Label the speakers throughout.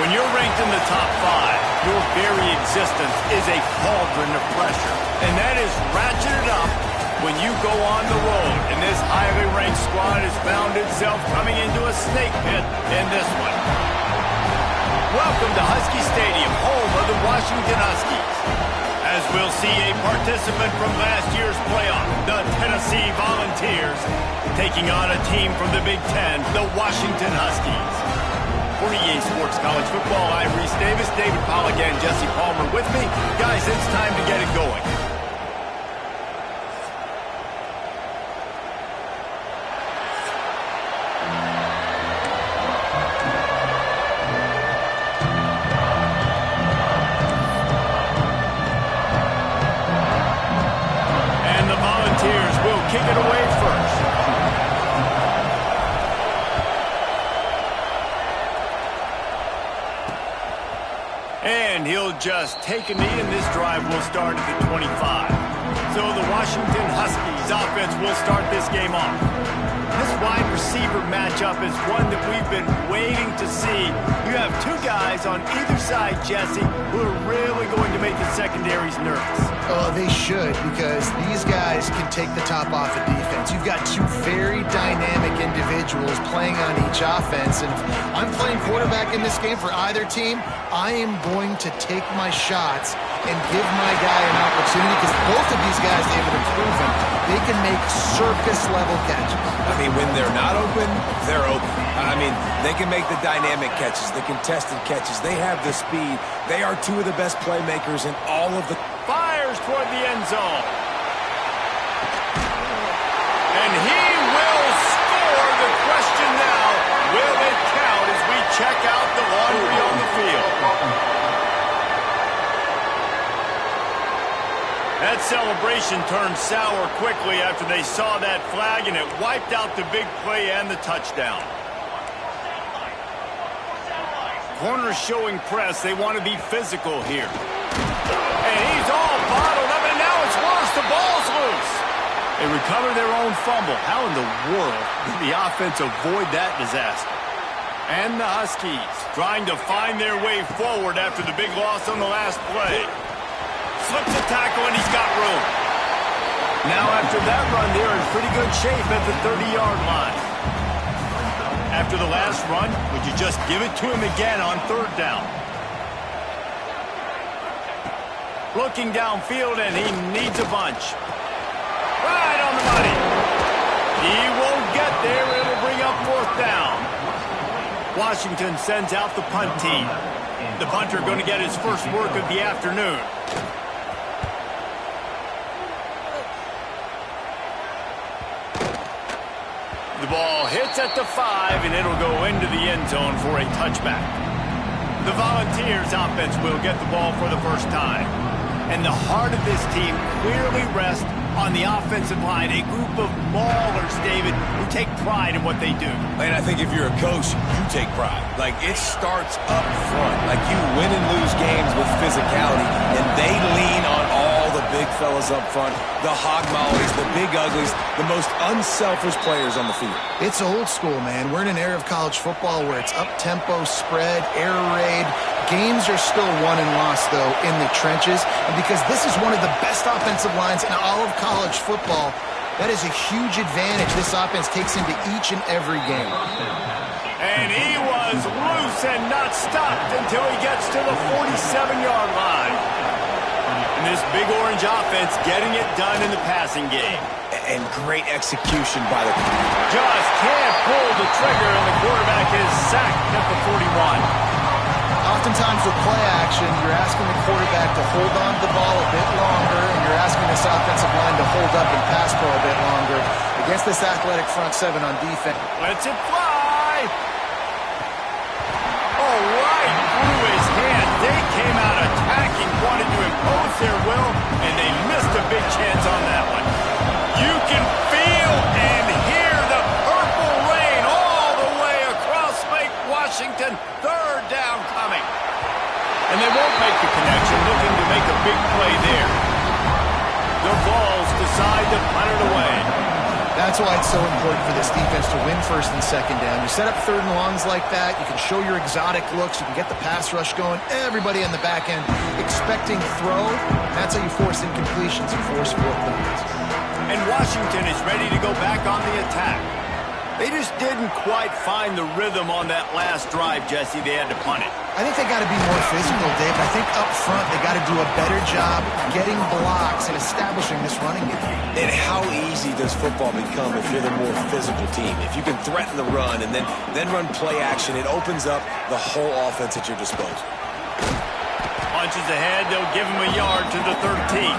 Speaker 1: When you're ranked in the top 5, your very existence is a cauldron of pressure. And that is ratcheted up when you go on the road. And this highly ranked squad has found itself coming into a snake pit in this one. Welcome to Husky Stadium, home of the Washington Huskies. As we'll see a participant from last year's playoff, the Tennessee Volunteers, taking on a team from the Big Ten, the Washington Huskies. For EA Sports College Football, I'm Reese Davis, David Pollack, and Jesse Palmer with me. Guys, it's time to get it going. And the Volunteers will kick it away first. And he'll just take a knee, and this drive will start at the 25. So the Washington Huskies offense will start this game off. This wide receiver matchup is one that we've been waiting to see. You have two guys on either side, Jesse, who are really going to make the secondaries nervous.
Speaker 2: Oh, they should, because these guys can take the top off of defense. You've got two very dynamic individuals playing on each offense, and if I'm playing quarterback in this game for either team, I am going to take my shots and give my guy an opportunity, because both of these guys, David, have proven they can make circus-level catches.
Speaker 3: I mean, when they're not open, they're open. I mean, they can make the dynamic catches, the contested catches. They have the speed. They are two of the best playmakers in all of the...
Speaker 1: Fires toward the end zone. And he will score. The question now, will it count as we check out the laundry on the field? That celebration turned sour quickly after they saw that flag, and it wiped out the big play and the touchdown. Corners showing press. They want to be physical here. And he's all bottled up, and now it's worse. The ball's loose. They recover their own fumble. How in the world did the offense avoid that disaster? And the Huskies trying to find their way forward after the big loss on the last play. Slips a tackle, and he's got room. Now after that run, they're in pretty good shape at the 30-yard line. After the last run, would you just give it to him again on third down? Looking downfield, and he needs a bunch. Right on the money. He won't get there. It'll bring up fourth down. Washington sends out the punt team. The punter going to get his first work of the afternoon. The ball hits at the 5, and it'll go into the end zone for a touchback. The Volunteers offense will get the ball for the first time. And the heart of this team clearly rests on the offensive line, a group of maulers, David, who take pride in what they do.
Speaker 3: And I think if you're a coach, you take pride. Like, it starts up front. Like, you win and lose games with physicality, and they lean on all the big fellas up front, the hog mollies, the big uglies, the most unselfish players on the field.
Speaker 2: It's old school, man. We're in an era of college football where it's up-tempo, spread, air raid. Games are still won and lost, though, in the trenches. And because this is one of the best offensive lines in all of college football, that is a huge advantage this offense takes into each and every game.
Speaker 1: And he was loose and not stopped until he gets to the 47-yard line. And this big orange offense getting it done in the passing game.
Speaker 3: And great execution by the...
Speaker 1: Just can't pull the trigger, and the quarterback is sacked at the 41.
Speaker 2: Oftentimes with play action, you're asking the quarterback to hold on to the ball a bit longer, and you're asking this offensive line to hold up and pass pro a bit longer. Against this athletic front seven on defense.
Speaker 1: Lets it fly. Oh, right through his hand. They came out attacking, wanted to impose their will, and they missed a big chance on that one. You can feel and hear the purple rain all the way across Lake Washington. Third down coming. And they won't make the connection, looking to make a big play there. The Vols decide to punt it away.
Speaker 2: That's why it's so important for this defense to win first and second down. You set up third and longs like that. You can show your exotic looks. You can get the pass rush going. Everybody on the back end expecting throw. That's how you force incompletions and force 4 points.
Speaker 1: And Washington is ready to go back on the attack. They just didn't quite find the rhythm on that last drive, Jesse. They had to punt it.
Speaker 2: I think they got to be more physical, Dave. I think up front they got to do a better job getting blocks and establishing this running game.
Speaker 3: And how easy does football become if you're the more physical team? If you can threaten the run and then run play action, it opens up the whole offense at your disposal.
Speaker 1: Punches ahead, they'll give him a yard to the 13.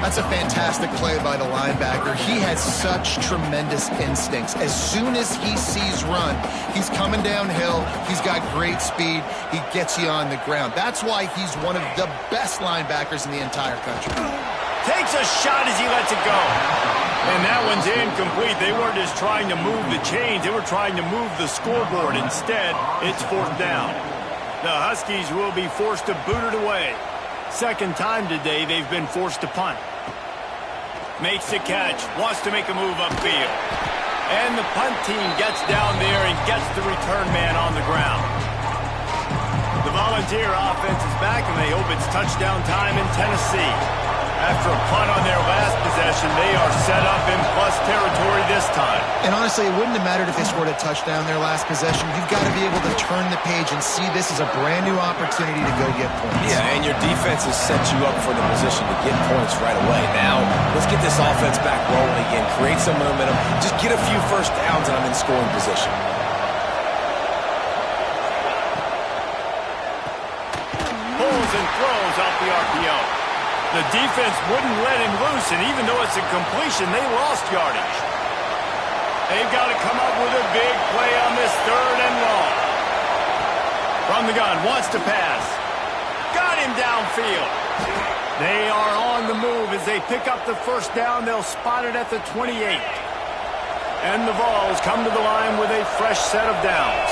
Speaker 2: That's a fantastic play by the linebacker. He has such tremendous instincts. As soon as he sees run, he's coming downhill. He's got great speed. He gets you on the ground. That's why he's one of the best linebackers in the entire country.
Speaker 1: Takes a shot as he lets it go. And that one's incomplete. They weren't just trying to move the chains. They were trying to move the scoreboard. Instead, it's 4th down. The Huskies will be forced to boot it away. Second time today they've been forced to punt. Makes the catch, wants to make a move upfield. And the punt team gets down there and gets the return man on the ground. The Volunteer offense is back, and they hope it's touchdown time in Tennessee. After a punt on their last possession, they are set up in plus territory this time.
Speaker 2: And honestly, it wouldn't have mattered if they scored a touchdown their last possession. You've got to be able to turn the page and see this as a brand new opportunity to go get points.
Speaker 3: Yeah, and your defense has set you up for the position to get points right away. Now, let's get this offense back rolling again, create some momentum, just get a few first downs, and I'm in scoring position.
Speaker 1: Pulls and throws out the RPO. The defense wouldn't let him loose, and even though it's a completion, they lost yardage. They've got to come up with a big play on this 3rd and long. From the gun, wants to pass. Got him downfield. They are on the move as they pick up the first down. They'll spot it at the 28. And the Vols come to the line with a fresh set of downs.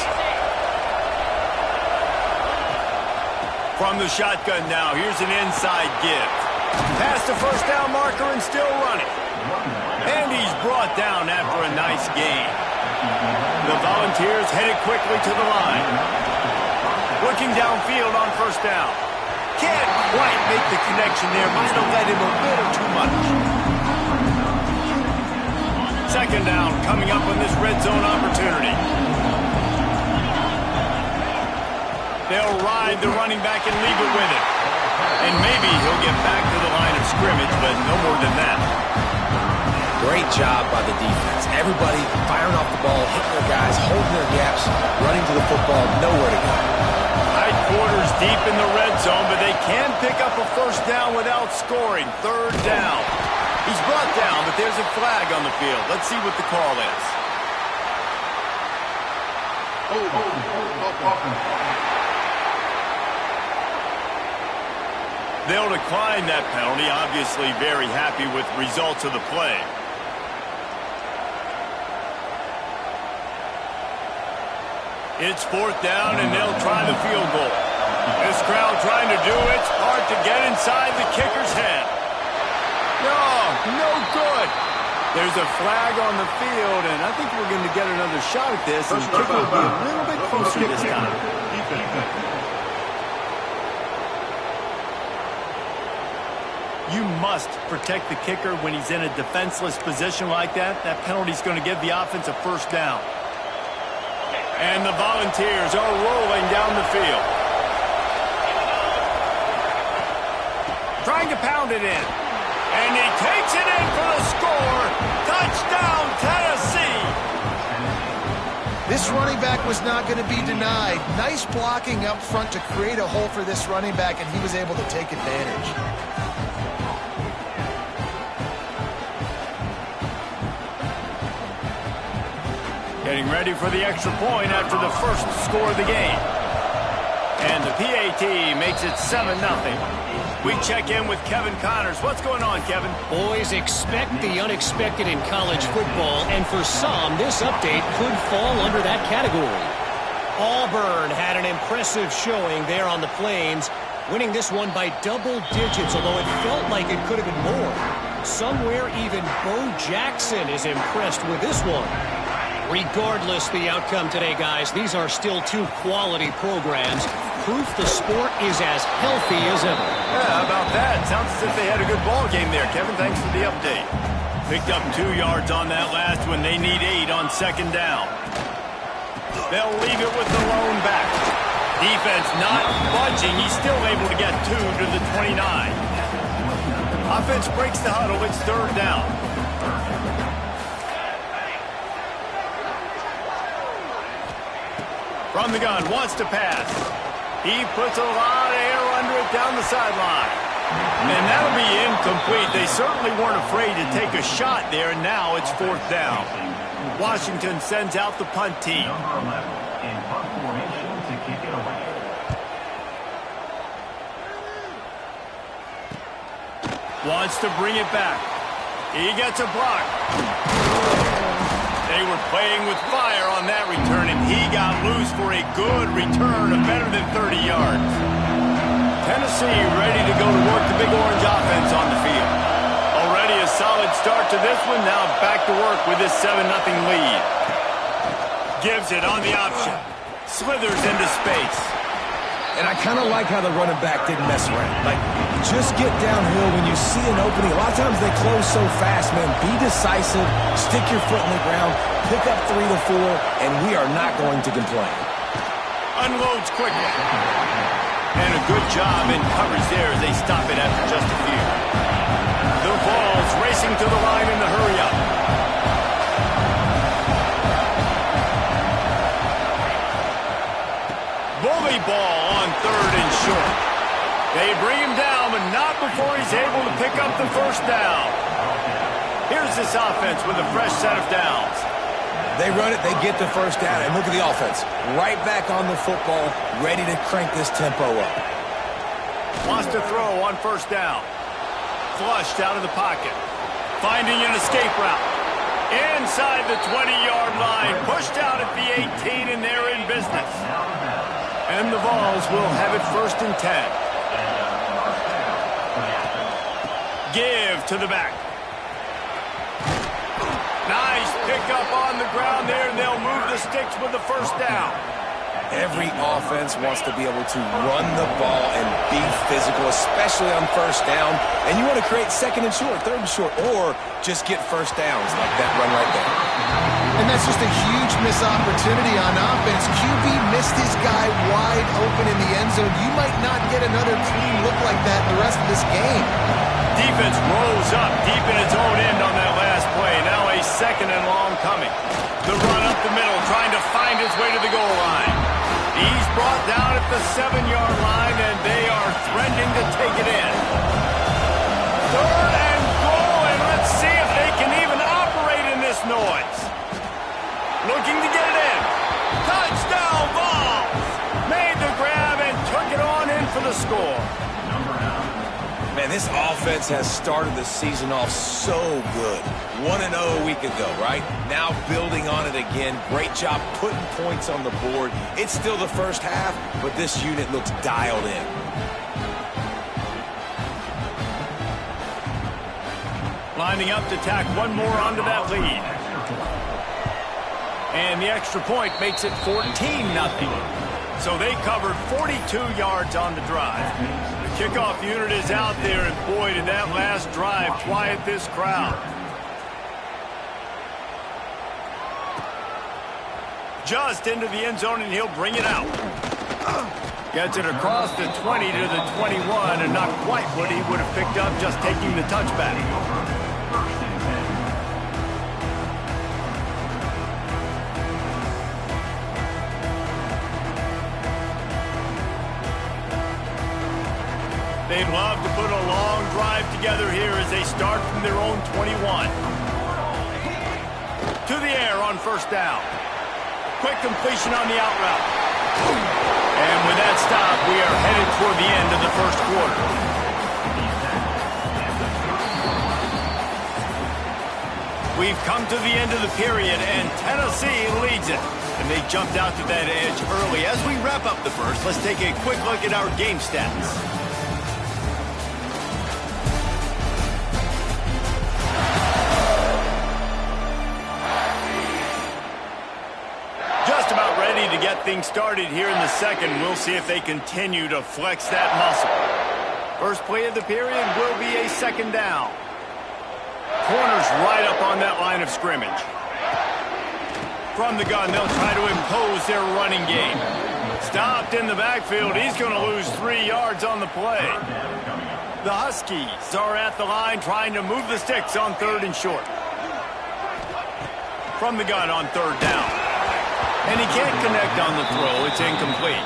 Speaker 1: From the shotgun now, here's an inside give. Past the first down marker and still running. And he's brought down after a nice gain. The Volunteers headed quickly to the line. Looking downfield on first down. Can't quite make the connection there. Might have led him a little too much. Second down coming up on this red zone opportunity. They'll ride the running back and leave it with him. And maybe he'll get back to the line of scrimmage, but no more than that.
Speaker 3: Great job by the defense. Everybody firing off the ball, hitting their guys, holding their gaps, running to the football, nowhere to go.
Speaker 1: Tight quarters deep in the red zone, but they can pick up a first down without scoring. 3rd down. He's brought down, but there's a flag on the field. Let's see what the call is. They'll decline that penalty, obviously very happy with results of the play. It's 4th down, and they'll try the field goal. This crowd trying to do its part to get inside the kicker's head. No good. There's a flag on the field, and I think we're going to get another shot at this, and the kicker will be a little bit closer this time. You must protect the kicker when he's in a defenseless position like that. That penalty's going to give the offense a first down. And the Volunteers are rolling down the field. Trying to pound it in. And he takes it in for the score. Touchdown, Tennessee.
Speaker 2: This running back was not going to be denied. Nice blocking up front to create a hole for this running back, and he was able to take advantage.
Speaker 1: Getting ready for the extra point after the first score of the game. And the PAT makes it 7-0. We check in with Kevin Connors. What's going on, Kevin?
Speaker 4: Boys, expect the unexpected in college football, and for some, this update could fall under that category. Auburn had an impressive showing there on the Plains, winning this one by double digits, although it felt like it could have been more. Somewhere even Bo Jackson is impressed with this one. Regardless the outcome today, guys, these are still two quality programs. Proof the sport is as healthy as ever.
Speaker 1: Yeah, how about that? Sounds as if they had a good ball game there, Kevin. Thanks for the update. Picked up 2 yards on that last one. They need 8 on second down. They'll leave it with the lone back. Defense not budging. He's still able to get 2 to the 29. Offense breaks the huddle. It's third down. From the gun, wants to pass. He puts a lot of air under it down the sideline. And that'll be incomplete. They certainly weren't afraid to take a shot there, and now it's fourth down. Washington sends out the punt team. Wants to bring it back. He gets a block. They were playing with fire on that return, and he got loose for a good return of better than 30 yards. Tennessee ready to go to work the Big Orange offense on the field. Already a solid start to this one. Now back to work with this 7-0 lead. Gives it on the option. Slithers into space.
Speaker 3: And I kind of like how the running back didn't mess around. Like, just get downhill when you see an opening. A lot of times they close so fast, man. Be decisive, stick your foot in the ground, pick up 3 to 4, and we are not going to complain.
Speaker 1: Unloads quickly. And a good job in coverage there as they stop it after just a few. The ball's racing to the line in the hurry-up. Bully ball on third and short. They bring him down, but not before he's able to pick up the first down. Here's this offense with a fresh set of downs.
Speaker 3: They run it, they get the first down, and look at the offense. Right back on the football, ready to crank this tempo up.
Speaker 1: Wants to throw on first down. Flushed out of the pocket. Finding an escape route. Inside the 20-yard line. Pushed out at the 18, and they're in business. And the Vols will have it first and 10. Give to the back. Nice pickup on the ground there, and they'll move the sticks with the first down.
Speaker 3: Every offense wants to be able to run the ball and be physical, especially on first down. And you want to create second and short, third and short, or just get first downs like that run right there.
Speaker 2: And that's just a huge missed opportunity on offense. QB missed his guy wide open in the end zone. You might not get another clean look like that in the rest of this game.
Speaker 1: Defense rolls up deep in its own end on that last play. Now a second and long coming. The run up the middle, trying to find his way to the goal line. He's brought down at the 7-yard line, and they are threatening to take it in. Third and goal, and let's see if they can even operate in this noise. Looking to get it in. Touchdown, Vols! Made the grab and took it on in for the score.
Speaker 3: Man, this offense has started the season off so good. 1-0 a week ago, right? Now building on it again. Great job putting points on the board. It's still the first half, but this unit looks dialed in.
Speaker 1: Lining up to tack one more onto that lead. And the extra point makes it 14-0. So they covered 42 yards on the drive. The kickoff unit is out there, and boy, did that last drive quiet this crowd. Just into the end zone, and he'll bring it out. Gets it across the 20 to the 21, and not quite what he would have picked up just taking the touchback. They'd love to put a long drive together here as they start from their own 21. To the air on first down. Quick completion on the out route. And with that stop, we are headed toward the end of the first quarter. We've come to the end of the period, and Tennessee leads it. and they jumped out to that edge early. As we wrap up the first, let's take a quick look at our game stats. Just about ready to get things started here in the second. We'll see if they continue to flex that muscle. First play of the period will be a second down. Corners right up on that line of scrimmage. From the gun, they'll try to impose their running game. Stopped in the backfield. He's going to lose 3 yards on the play. The Huskies are at the line trying to move the sticks on 3rd and short. From the gun on 3rd down. And he can't connect on the throw. It's incomplete.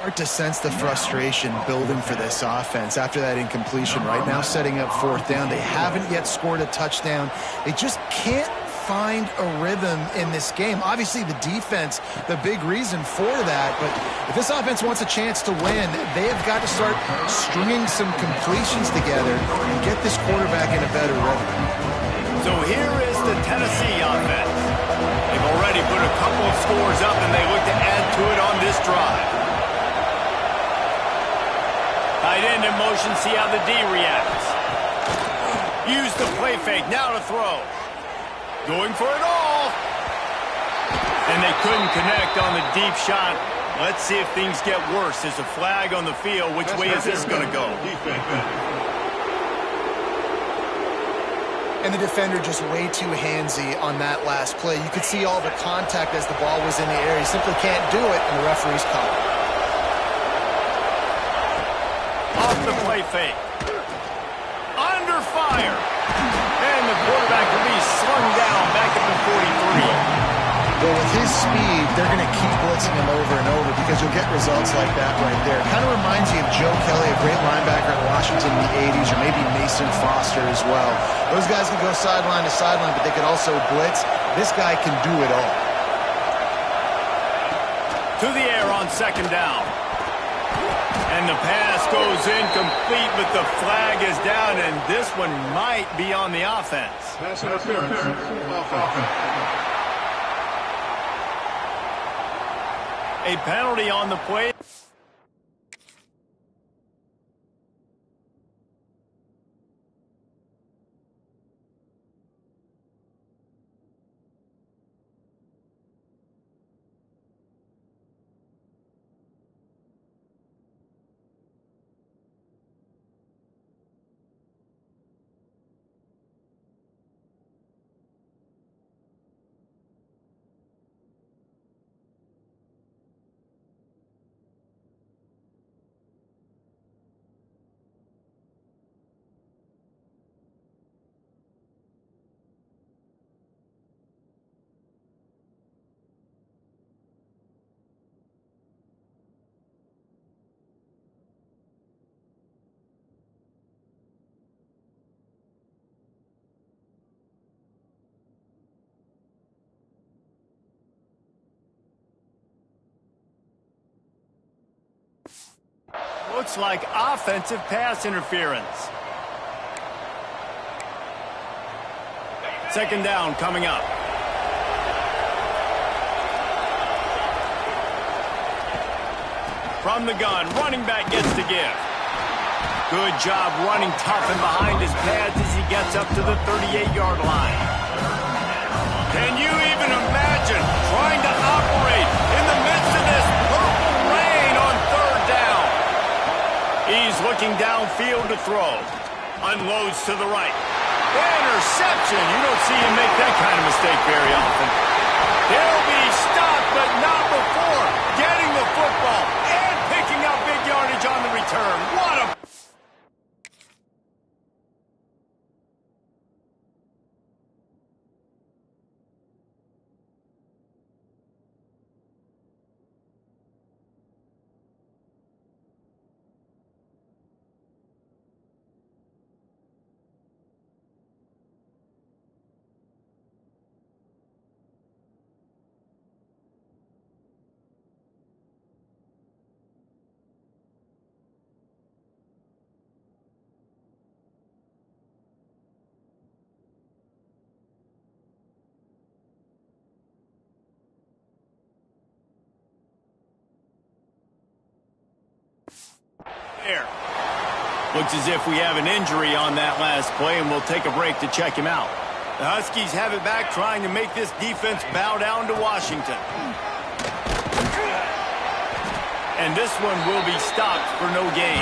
Speaker 2: Hard to sense the frustration building for this offense after that incompletion. Right now setting up 4th down. They haven't yet scored a touchdown. They just can't find a rhythm in this game. Obviously the defense, the big reason for that, but if this offense wants a chance to win, they have got to start stringing some completions together and get this quarterback in a better rhythm.
Speaker 1: So here is the Tennessee offense. They've already put a couple of scores up and they look to add to it on this drive. Tight end in motion, see how the D reacts. Use the play fake, now to throw. Going for it all. And they couldn't connect on the deep shot. Let's see if things get worse. There's a flag on the field. Which way is this going to go?
Speaker 2: And the defender just way too handsy on that last play. You could see all the contact as the ball was in the air. He simply can't do it, and the referee's caught it.
Speaker 1: Off the play fake. Under fire. And the quarterback will be slung down back at the 43.
Speaker 2: Well, with his speed, they're going to keep blitzing him over and over because you'll get results like that right there. Kind of reminds you of Joe Kelly, a great linebacker in Washington in the 80s, or maybe Mason Foster as well. Those guys can go sideline to sideline, but they can also blitz. This guy can do it all.
Speaker 1: To the air on 2nd down. And the pass goes incomplete, but the flag is down, and this one might be on the offense.
Speaker 5: Pass interference. Offense.
Speaker 1: A penalty on the play. Looks like offensive pass interference. 2nd down coming up. From the gun, running back gets to give. Good job running tough and behind his pads as he gets up to the 38-yard line. Can you even imagine trying to operate in the midst of this purple rain on 3rd down? He's looking downfield to throw. Unloads to the right. Interception. You don't see him make that kind of mistake very often. He'll be stopped, but not before getting the football and picking up big yardage on the return. What a... There. Looks as if we have an injury on that last play, and we'll take a break to check him out. The Huskies have it back, trying to make this defense bow down to Washington. And this one will be stopped for no gain.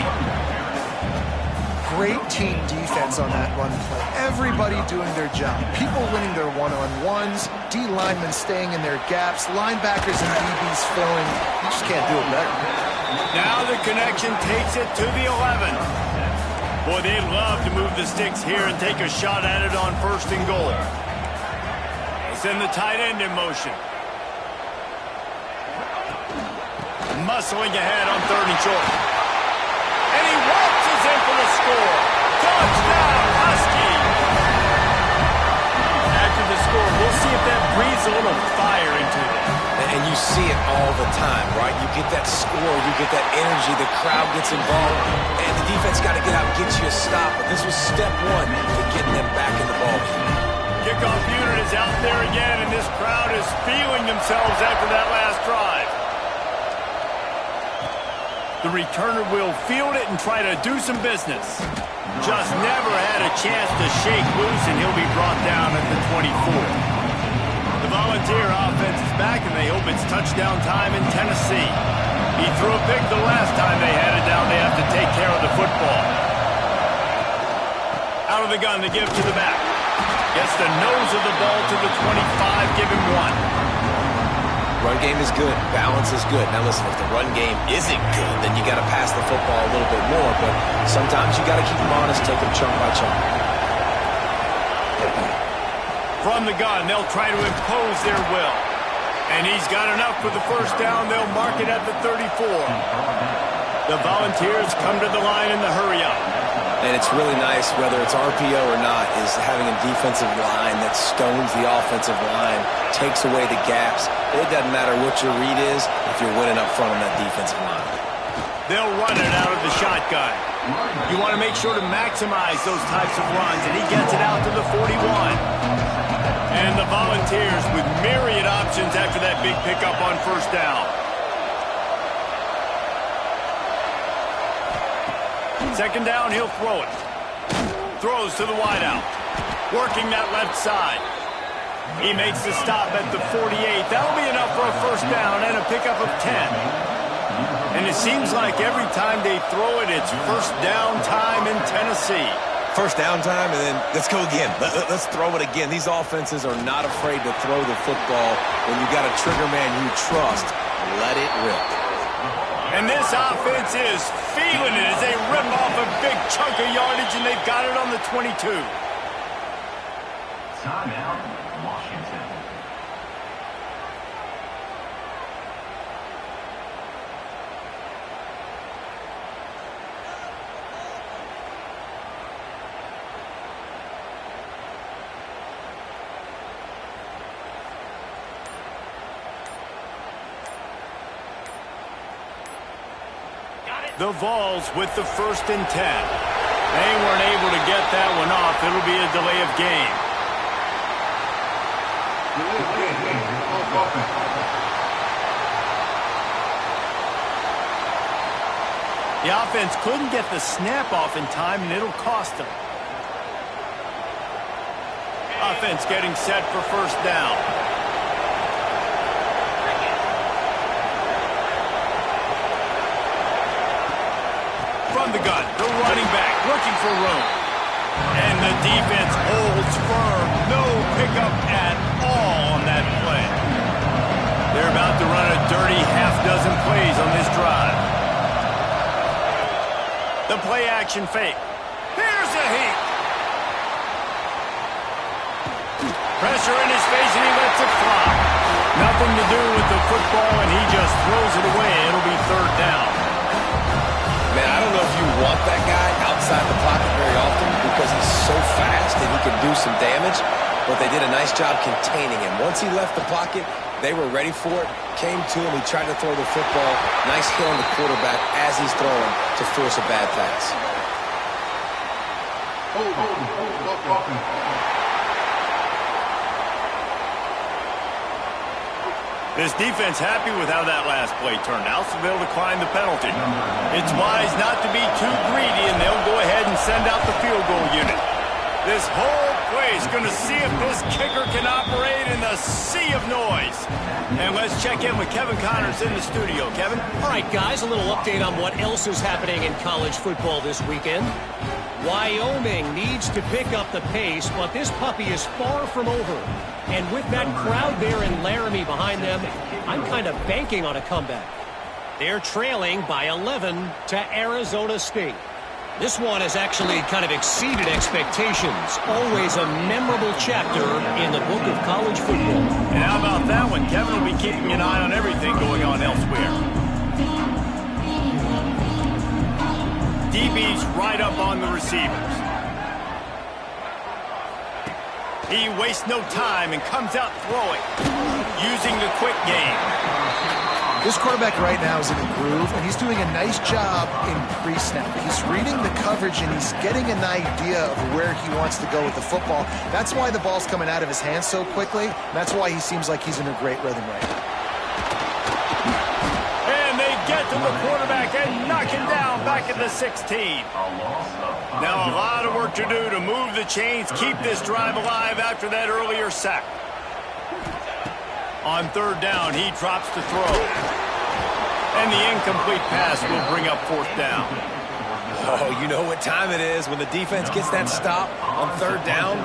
Speaker 2: Great team defense on that run play. Everybody doing their job. People winning their one-on-ones, D linemen staying in their gaps, linebackers and DBs filling. You just can't do it better.
Speaker 1: Now the connection takes it to the 11. Boy, they'd love to move the sticks here and take a shot at it on 1st and goal. They send the tight end in motion. Muscling ahead on 3rd and short. And he waltzes in for the score. Touchdown, Husky! After the score, we'll see if that breathes a little fire into them.
Speaker 3: And you see it all the time, right? You get that score, you get that energy, the crowd gets involved, and the defense got to get out and get you a stop. But this was step one to getting them back in the ballgame.
Speaker 1: Kickoff unit is out there again, and this crowd is feeling themselves after that last drive. The returner will field it and try to do some business. Just never had a chance to shake loose, and he'll be brought down at the 24. The Volunteer offense is back, and they hope it's touchdown time in Tennessee. He threw a pick the last time they had it down. They have to take care of the football. Out of the gun, they give to the back. Gets the nose of the ball to the 25, give him 1.
Speaker 3: Run game is good. Balance is good. Now listen, if the run game isn't good, then you got to pass the football a little bit more. But sometimes you got to keep them honest, take them chunk by chunk.
Speaker 1: From the gun, they'll try to impose their will. And he's got enough for the 1st down. They'll mark it at the 34. The Volunteers come to the line in the hurry up.
Speaker 3: And it's really nice, whether it's RPO or not, is having a defensive line that stones the offensive line, takes away the gaps. It doesn't matter what your read is if you're winning up front on that defensive line.
Speaker 1: They'll run it out of the shotgun. You want to make sure to maximize those types of runs, and he gets it out to the 41. And the Volunteers with myriad options after that big pickup on 1st down. 2nd down, he'll throw it. Throws to the wideout. Working that left side. He makes the stop at the 48. That'll be enough for a 1st down and a pickup of 10. And it seems like every time they throw it, it's 1st down time in Tennessee.
Speaker 3: 1st down time, and then let's go again. Let's throw it again. These offenses are not afraid to throw the football when you got a trigger man you trust. Let it rip.
Speaker 1: And this offense is feeling it as they rip off a big chunk of yardage, and they've got it on the 22.
Speaker 5: Timeout, Washington.
Speaker 1: The Vols with the 1st and 10. They weren't able to get that one off. It'll be a delay of game. The offense couldn't get the snap off in time, and it'll cost them. Offense getting set for 1st down. From the gun, the running back looking for room. And the defense holds firm. No pickup at all on that play. They're about to run a dirty half-dozen plays on this drive. The play action fake. Here's a heat. Pressure in his face, and he lets it fly. Nothing to do with the football, and he just throws it away. It'll be 3rd down.
Speaker 3: Man, I don't know if you want that guy outside the pocket very often because he's so fast and he can do some damage, but they did a nice job containing him. Once he left the pocket, they were ready for it, came to him, he tried to throw the football. Nice hit on the quarterback as he's throwing to force a bad pass.
Speaker 1: This defense happy with how that last play turned out, so they'll decline the penalty. It's wise not to be too greedy, and they'll go ahead and send out the field goal unit. This whole play is going to see if this kicker can operate in the sea of noise. And let's check in with Kevin Connors in the studio. Kevin?
Speaker 4: All right, guys, a little update on what else is happening in college football this weekend. Wyoming needs to pick up the pace, but this puppy is far from over. And with that crowd there in Laramie behind them, I'm kind of banking on a comeback. They're trailing by 11 to Arizona State. This one has actually kind of exceeded expectations. Always a memorable chapter in the book of college football.
Speaker 1: And how about that one? Kevin will be keeping an eye on everything going on elsewhere. DB's right up on the receivers. He wastes no time and comes out throwing, using the quick game.
Speaker 2: This quarterback right now is in a groove, and he's doing a nice job in pre-snap. He's reading the coverage, and he's getting an idea of where he wants to go with the football. That's why the ball's coming out of his hands so quickly. That's why he seems like he's in a great rhythm right now.
Speaker 1: And they get to the quarterback and knock him down back at the 16. Now a lot of work to do to move the chains, keep this drive alive after that earlier sack. On third down, he drops to throw. And the incomplete pass will bring up fourth down.
Speaker 3: Oh, you know what time it is when the defense gets that stop on third down.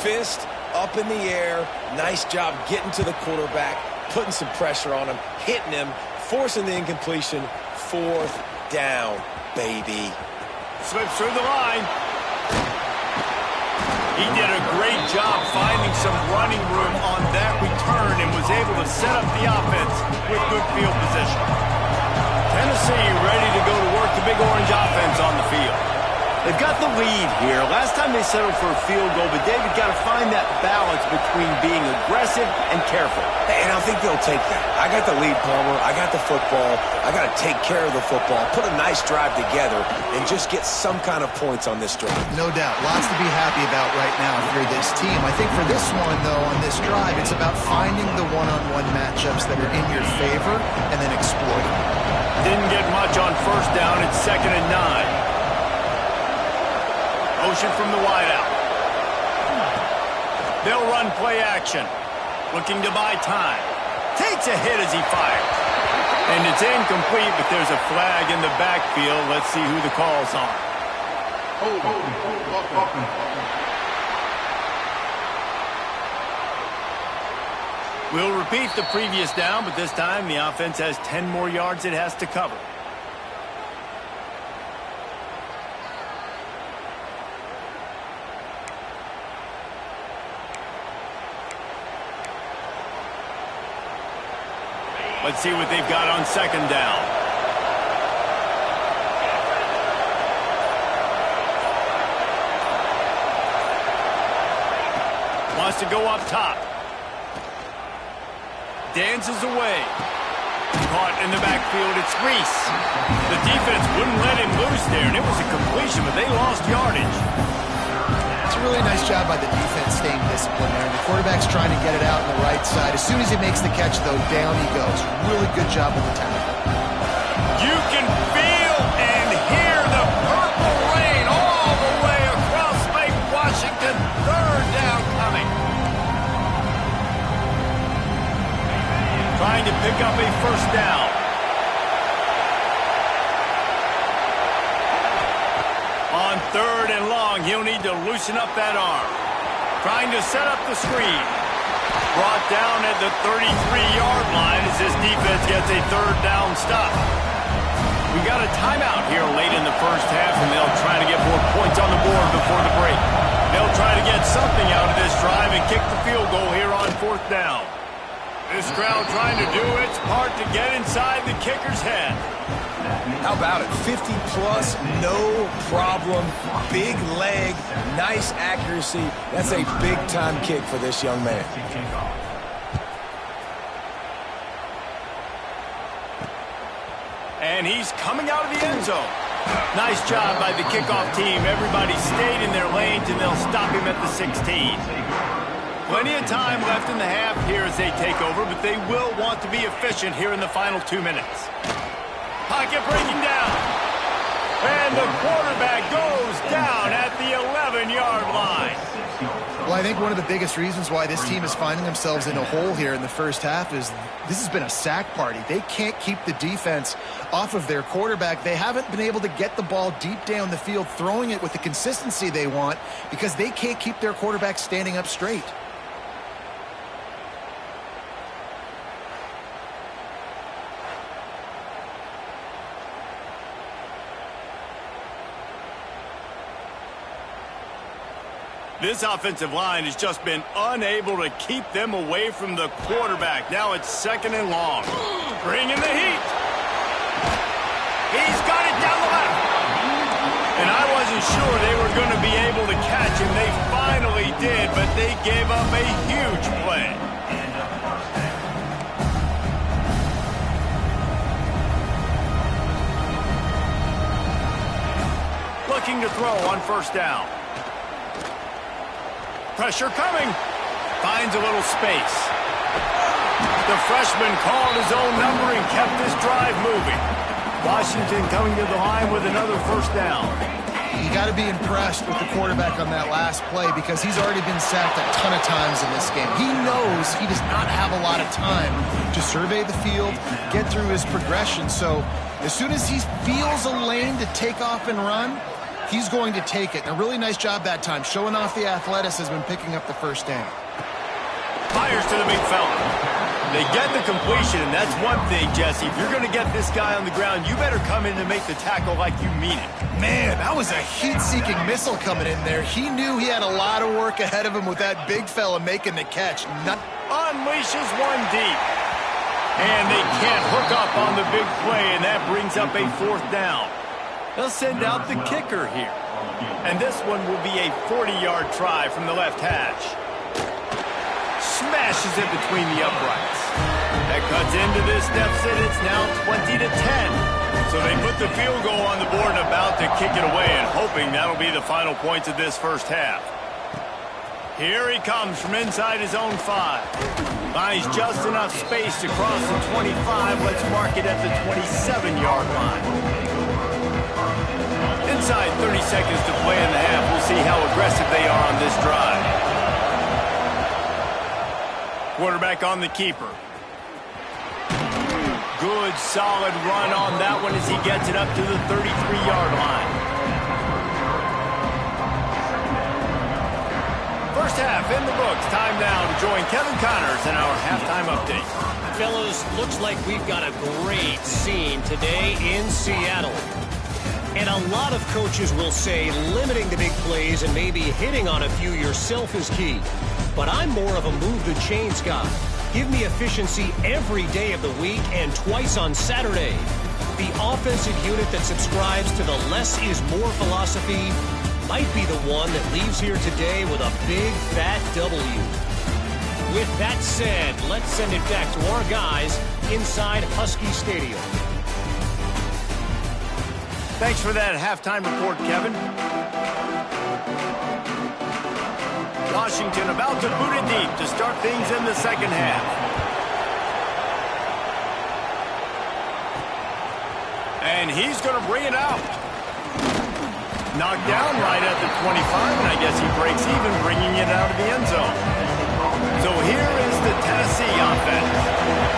Speaker 3: Fist up in the air. Nice job getting to the quarterback, putting some pressure on him, hitting him, forcing the incompletion. Fourth down, baby.
Speaker 1: Slips through the line. He did a great job finding some running room on that return and was able to set up the offense with good field position. Tennessee ready to go to work the Big Orange offense on the field. They've got the lead here. Last time they settled for a field goal, but David got to find that balance between being aggressive and careful.
Speaker 3: And I think they'll take that. I got the lead, Palmer. I got the football. I got to take care of the football, put a nice drive together, and just get some kind of points on this drive.
Speaker 2: No doubt. Lots to be happy about right now if you're this team. I think for this one, though, on this drive, it's about finding the one-on-one matchups that are in your favor and then exploiting.
Speaker 1: Didn't get much on first down. It's 2nd and 9. Motion from the wideout. They'll run play action. Looking to buy time. Takes a hit as he fires. And it's incomplete, but there's a flag in the backfield. Let's see who the call's on. We'll repeat the previous down, but this time the offense has 10 more yards it has to cover. Let's see what they've got on 2nd down. Wants to go up top. Dances away. Caught in the backfield, it's Reese. The defense wouldn't let him loose there, and it was a completion, but they lost yardage.
Speaker 2: It's a really nice job by the defense staying disciplined there. The quarterback's trying to get it out on the right side. As soon as he makes the catch, though, down he goes. Really good job with the tackle.
Speaker 1: You can feel and hear the purple rain all the way across Lake Washington. Third down coming. Trying to pick up a first down. On 3rd and long, he'll need to loosen up that arm. Trying to set up the screen. Brought down at the 33-yard line as this defense gets a 3rd down stop. We got a timeout here late in the first half, and they'll try to get more points on the board before the break. They'll try to get something out of this drive and kick the field goal here on 4th down. This crowd trying to do its part to get inside the kicker's head.
Speaker 3: How about it? 50-plus, no problem. Big leg, nice accuracy. That's a big-time kick for this young man.
Speaker 1: And he's coming out of the end zone. Nice job by the kickoff team. Everybody stayed in their lanes, and they'll stop him at the 16. Plenty of time left in the half here as they take over, but they will want to be efficient here in the final 2 minutes. Pocket breaking down. And the quarterback goes down at the 11-yard line.
Speaker 2: Well, I think one of the biggest reasons why this team is finding themselves in a hole here in the first half is this has been a sack party. They can't keep the defense off of their quarterback. They haven't been able to get the ball deep down the field, throwing it with the consistency they want because they can't keep their quarterback standing up straight.
Speaker 1: This offensive line has just been unable to keep them away from the quarterback. Now it's 2nd and long. Bringing the heat. He's got it down the left. And I wasn't sure they were going to be able to catch him. They finally did, but they gave up a huge play. Looking to throw on 1st down. Pressure coming. Finds a little space. The freshman called his own number and kept this drive moving. Washington coming to the line with another 1st down.
Speaker 2: You got to be impressed with the quarterback on that last play because he's already been sacked a ton of times in this game. He knows he does not have a lot of time to survey the field, get through his progression. So as soon as he feels a lane to take off and run, he's going to take it. And a really nice job that time, showing off the athleticism and picking up the 1st down.
Speaker 1: Fires to the big fella. They get the completion, and that's one thing, Jesse. If you're going to get this guy on the ground, you better come in and make the tackle like you mean it.
Speaker 2: Man, that was a heat-seeking missile coming in there. He knew he had a lot of work ahead of him with that big fella making the catch.
Speaker 1: Unleashes one deep. And they can't hook up on the big play, and that brings up a 4th down. They'll send out the kicker here. And this one will be a 40-yard try from the left hash. Smashes it between the uprights. That cuts into this deficit. It's now 20-10. So they put the field goal on the board and about to kick it away and hoping that'll be the final points of this 1st half. Here he comes from inside his own 5. Finds just enough space to cross the 25. Let's mark it at the 27-yard line. Inside 30 seconds to play in the half. We'll see how aggressive they are on this drive. Quarterback on the keeper. Good, solid run on that one as he gets it up to the 33-yard line. 1st half in the books. Time now to join Kevin Connors in our halftime update.
Speaker 4: Fellas, looks like we've got a great scene today in Seattle. And a lot of coaches will say limiting the big plays and maybe hitting on a few yourself is key. But I'm more of a move the chains guy. Give me efficiency every day of the week and twice on Saturday. The offensive unit that subscribes to the less is more philosophy might be the one that leaves here today with a big fat W. With that said, let's send it back to our guys inside Husky Stadium.
Speaker 1: Thanks for that halftime report, Kevin. Washington about to boot it deep to start things in the 2nd half. And he's going to bring it out. Knocked down right at the 25, and I guess he breaks even, bringing it out of the end zone. So here is the Tennessee offense.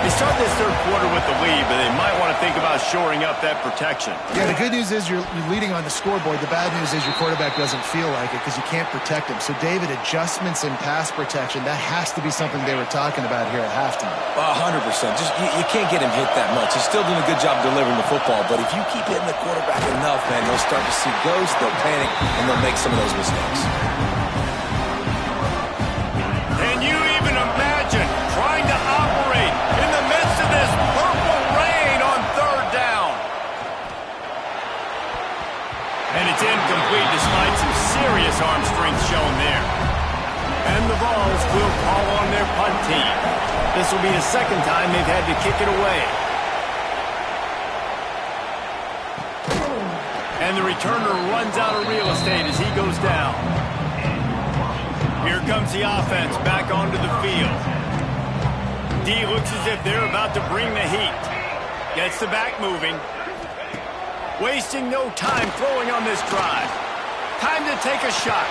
Speaker 1: They start this 3rd quarter with the lead, but they might want to think about shoring up that protection.
Speaker 2: Yeah, the good news is you're leading on the scoreboard. The bad news is your quarterback doesn't feel like it because you can't protect him. So, David, adjustments in pass protection, that has to be something they were talking about here at halftime.
Speaker 3: 100%. Just you can't get him hit that much. He's still doing a good job delivering the football, but if you keep hitting the quarterback enough, man, they'll start to see ghosts, they'll panic, and they'll make some of those mistakes.
Speaker 1: Can you even imagine trying to operate in the midst of this purple rain on 3rd down? And it's incomplete despite some serious arm strength shown there. And the Vols will call on their punt team. This will be the 2nd time they've had to kick it away. And the returner runs out of real estate as he goes down. Here comes the offense back onto the field. D looks as if they're about to bring the heat. Gets the back moving. Wasting no time throwing on this drive. Time to take a shot.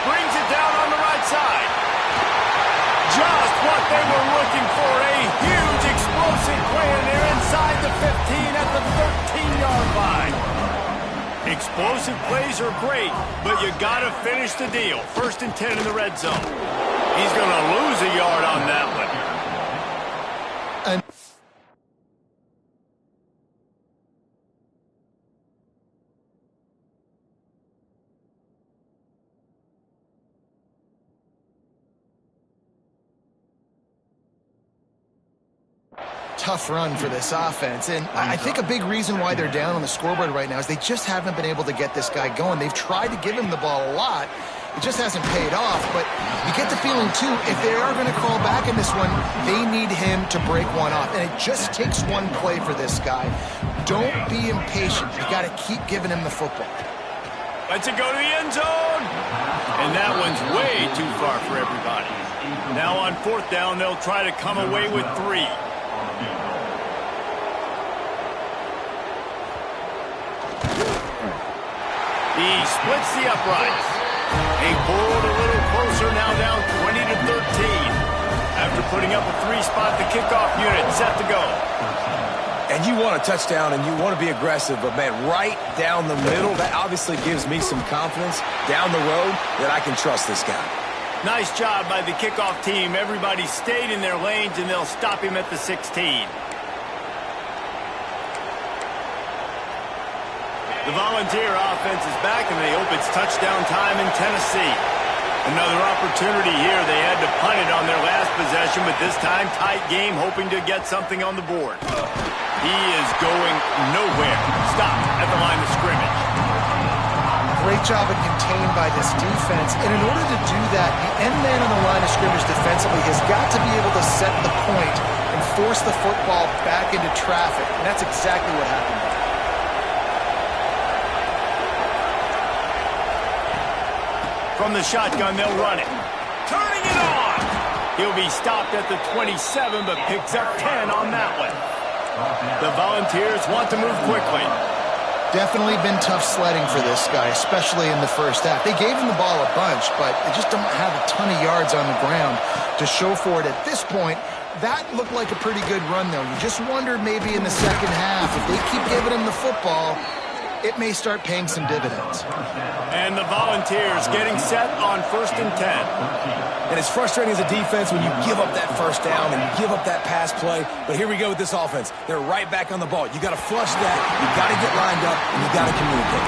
Speaker 1: Brings it down on the right side. Just what they were looking for. A huge explosive play, and they're inside the 15 at the 13-yard line. Explosive plays are great, but you got to finish the deal. 1st and 10 in the red zone. He's going to lose a yard on that one.
Speaker 2: Tough run for this offense, and I think a big reason why they're down on the scoreboard right now is they just haven't been able to get this guy going. They've tried to give him the ball a lot. It just hasn't paid off, but you get the feeling, too, if they are going to crawl back in this one, they need him to break one off, and it just takes one play for this guy. Don't be impatient. You got to keep giving him the football.
Speaker 1: Lets it go to the end zone, and that one's way too far for everybody. Now on 4th down, they'll try to come away with 3. He splits the uprights. They pulled a little closer, now down 20-13. After putting up a 3-spot, the kickoff unit set to go.
Speaker 3: And you want a touchdown and you want to be aggressive, but, man, right down the middle, that obviously gives me some confidence down the road that I can trust this guy.
Speaker 1: Nice job by the kickoff team. Everybody stayed in their lanes, and they'll stop him at the 16. The Volunteer offense is back, and they hope it's touchdown time in Tennessee. Another opportunity here. They had to punt it on their last possession, but this time tight game, hoping to get something on the board. He is going nowhere. Stopped at the line of scrimmage.
Speaker 2: Great job of contained by this defense, and in order to do that, the end man on the line of scrimmage defensively has got to be able to set the point and force the football back into traffic, and that's exactly what happened.
Speaker 1: From the shotgun, they'll run it. Turning it on! He'll be stopped at the 27, but picks up 10 on that one. The Volunteers want to move quickly.
Speaker 2: Definitely been tough sledding for this guy, especially in the first half. They gave him the ball a bunch, but they just don't have a ton of yards on the ground to show for it at this point. That looked like a pretty good run, though. You just wonder maybe in the second half, if they keep giving him the football, it may start paying some dividends.
Speaker 1: And the Volunteers getting set on 1st and 10.
Speaker 3: And it's frustrating as a defense when you give up that first down and you give up that pass play. But here we go with this offense. They're right back on the ball. You got to flush that. You got to get lined up, and you got to communicate.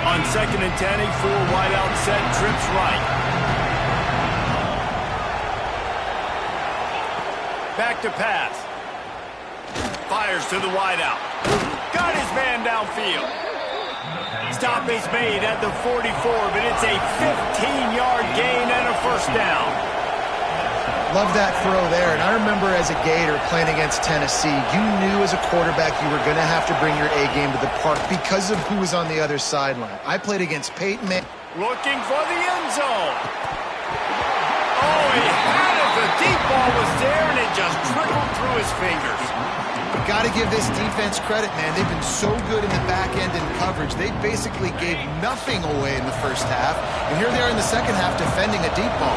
Speaker 1: On 2nd and 10, a 4-wide-out set, trips right. Back to pass. Fires to the wideout. Got his man downfield. Stop is made at the 44, but it's a 15-yard gain and a 1st down.
Speaker 2: Love that throw there, and I remember as a Gator playing against Tennessee, you knew as a quarterback you were going to have to bring your A game to the park because of who was on the other sideline. I played against Peyton Manning.
Speaker 1: Looking for the end zone. Oh, he had it. The deep ball was there, and it just trickled through his fingers.
Speaker 2: Got to give this defense credit, man. They've been so good in the back end in coverage. They basically gave nothing away in the first half, and here they are in the second half defending a deep ball.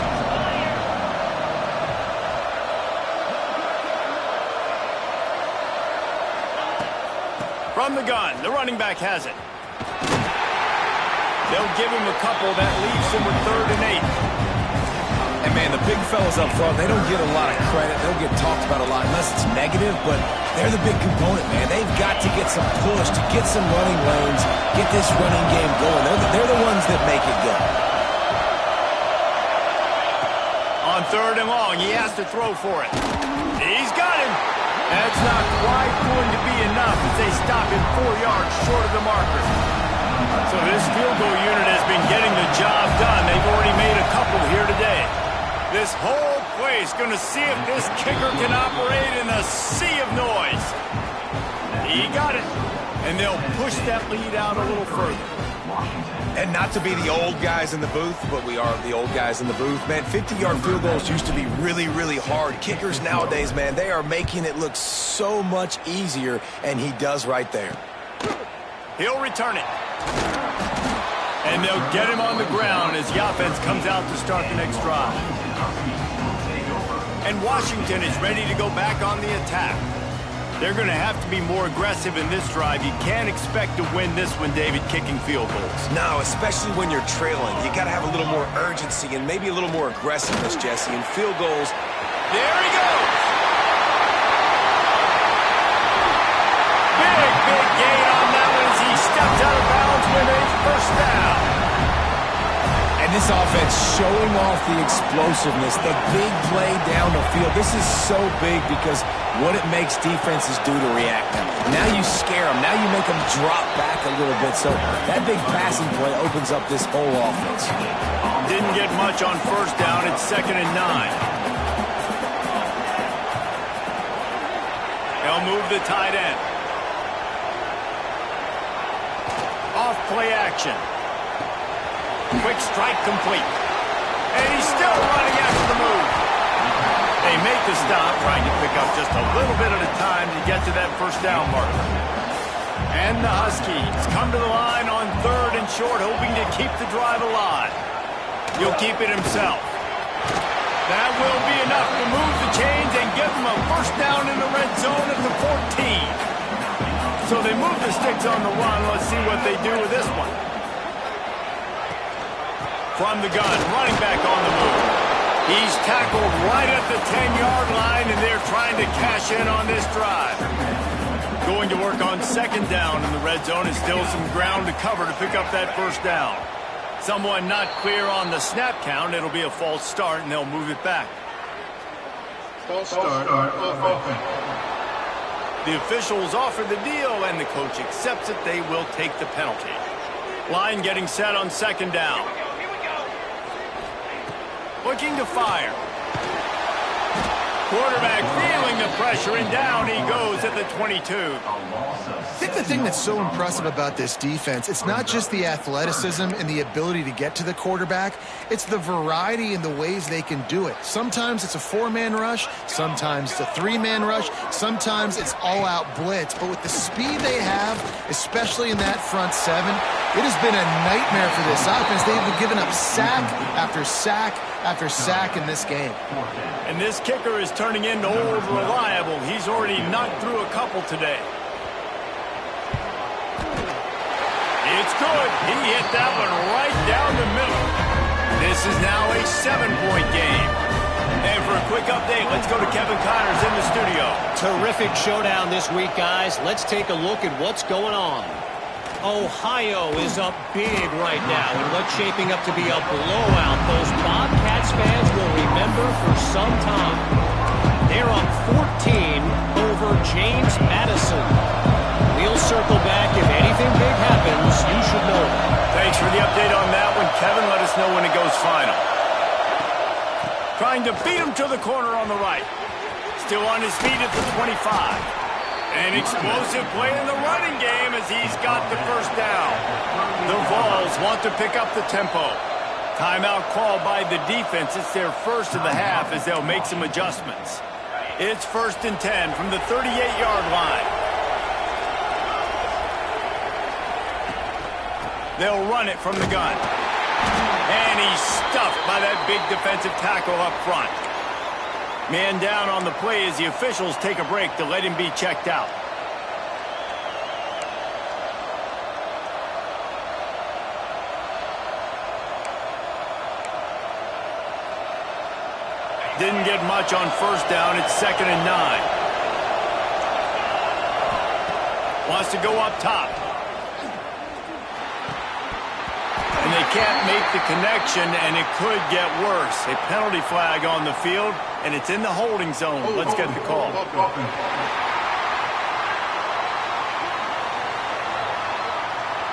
Speaker 1: From the gun, the running back has it. They'll give him a couple. That leaves him with 3rd and 8.
Speaker 3: And, man, the big fellas up front, they don't get a lot of credit. They'll get talked about a lot unless it's negative, but they're the big component, man. They've got to get some push, to get some running lanes, get this running game going. They're the ones that make it go.
Speaker 1: On 3rd and long, he has to throw for it. He's got him. That's not quite going to be enough as they stop him 4 yards short of the marker. So this field goal unit has been getting the job done. They've already made a couple here today. This whole place going to see if this kicker can operate in a sea of noise. He got it. And they'll push that lead out a little further.
Speaker 3: And not to be the old guys in the booth, but we are the old guys in the booth. Man, 50-yard field goals used to be really, really hard. Kickers nowadays, man, they are making it look so much easier, and he does right there.
Speaker 1: He'll return it. And they'll get him on the ground as the offense comes out to start the next drive. And Washington is ready to go back on the attack. They're going to have to be more aggressive in this drive. You can't expect to win this one, David, kicking field goals.
Speaker 3: No, especially when you're trailing. You got to have a little more urgency and maybe a little more aggressiveness, Jesse. And field goals,
Speaker 1: there he goes. Big gain on that one as he stepped out of bounds with a first down.
Speaker 3: and this offense showing off the explosiveness, the big play down the field. This is so big because what it makes defenses do to react now. Now you scare them. Now you make them drop back a little bit. So that big passing play opens up this whole offense.
Speaker 1: Didn't get much on first down. It's 2nd and 9. They'll move the tight end. Off play action. Quick strike complete. And he's still running after the move. They make the stop, trying to pick up just a little bit at a time to get to that first down marker. And the Huskies come to the line on 3rd and short, hoping to keep the drive alive. He'll keep it himself. That will be enough to move the chains and give them a first down in the red zone at the 14. So they move the sticks on the run. Let's see what they do with this one. From the gun, running back on the move. He's tackled right at the 10-yard line, and they're trying to cash in on this drive. Going to work on 2nd down in the red zone. Is still some ground to cover to pick up that first down. Someone not clear on the snap count. It'll be a false start, and they'll move it back.
Speaker 6: False start.
Speaker 1: The officials offer the deal, and the coach accepts it. They will take the penalty. Line getting set on 2nd down. Looking to fire. Quarterback feeling the pressure, and down he goes at the 22.
Speaker 2: I think the thing that's so impressive about this defense, it's not just the athleticism and the ability to get to the quarterback, it's the variety in the ways they can do it. Sometimes it's a 4-man rush, sometimes it's a 3-man rush, sometimes it's all-out blitz. But with the speed they have, especially in that front 7, it has been a nightmare for this offense. They've given up sack after sack after sack in this game.
Speaker 1: And this kicker is turning into old reliable. He's already knocked through a couple today. It's good. He hit that one right down the middle. This is now a 7-point game. And for a quick update, let's go to Kevin Connors in the studio.
Speaker 4: Terrific showdown this week, guys. Let's take a look at what's going on. Ohio is up big right now in what's shaping up to be a blowout those Bobcats fans will remember for some time. They're up 14 over James Madison. We'll circle back. If anything big happens, you should know.
Speaker 1: Thanks for the update on that one, Kevin. Let us know when it goes final. Trying to beat him to the corner on the right. Still on his feet at the 25. An explosive play in the running game as he's got the first down. The Vols want to pick up the tempo. Timeout called by the defense. It's their first of the half as they'll make some adjustments. It's 1st and 10 from the 38-yard line. They'll run it from the gun. And he's stuffed by that big defensive tackle up front. Man down on the play as the officials take a break to let him be checked out. Didn't get much on first down. It's 2nd and 9. Wants to go up top. And they can't make the connection, and it could get worse. A penalty flag on the field, and it's in the holding zone. Let's get the call.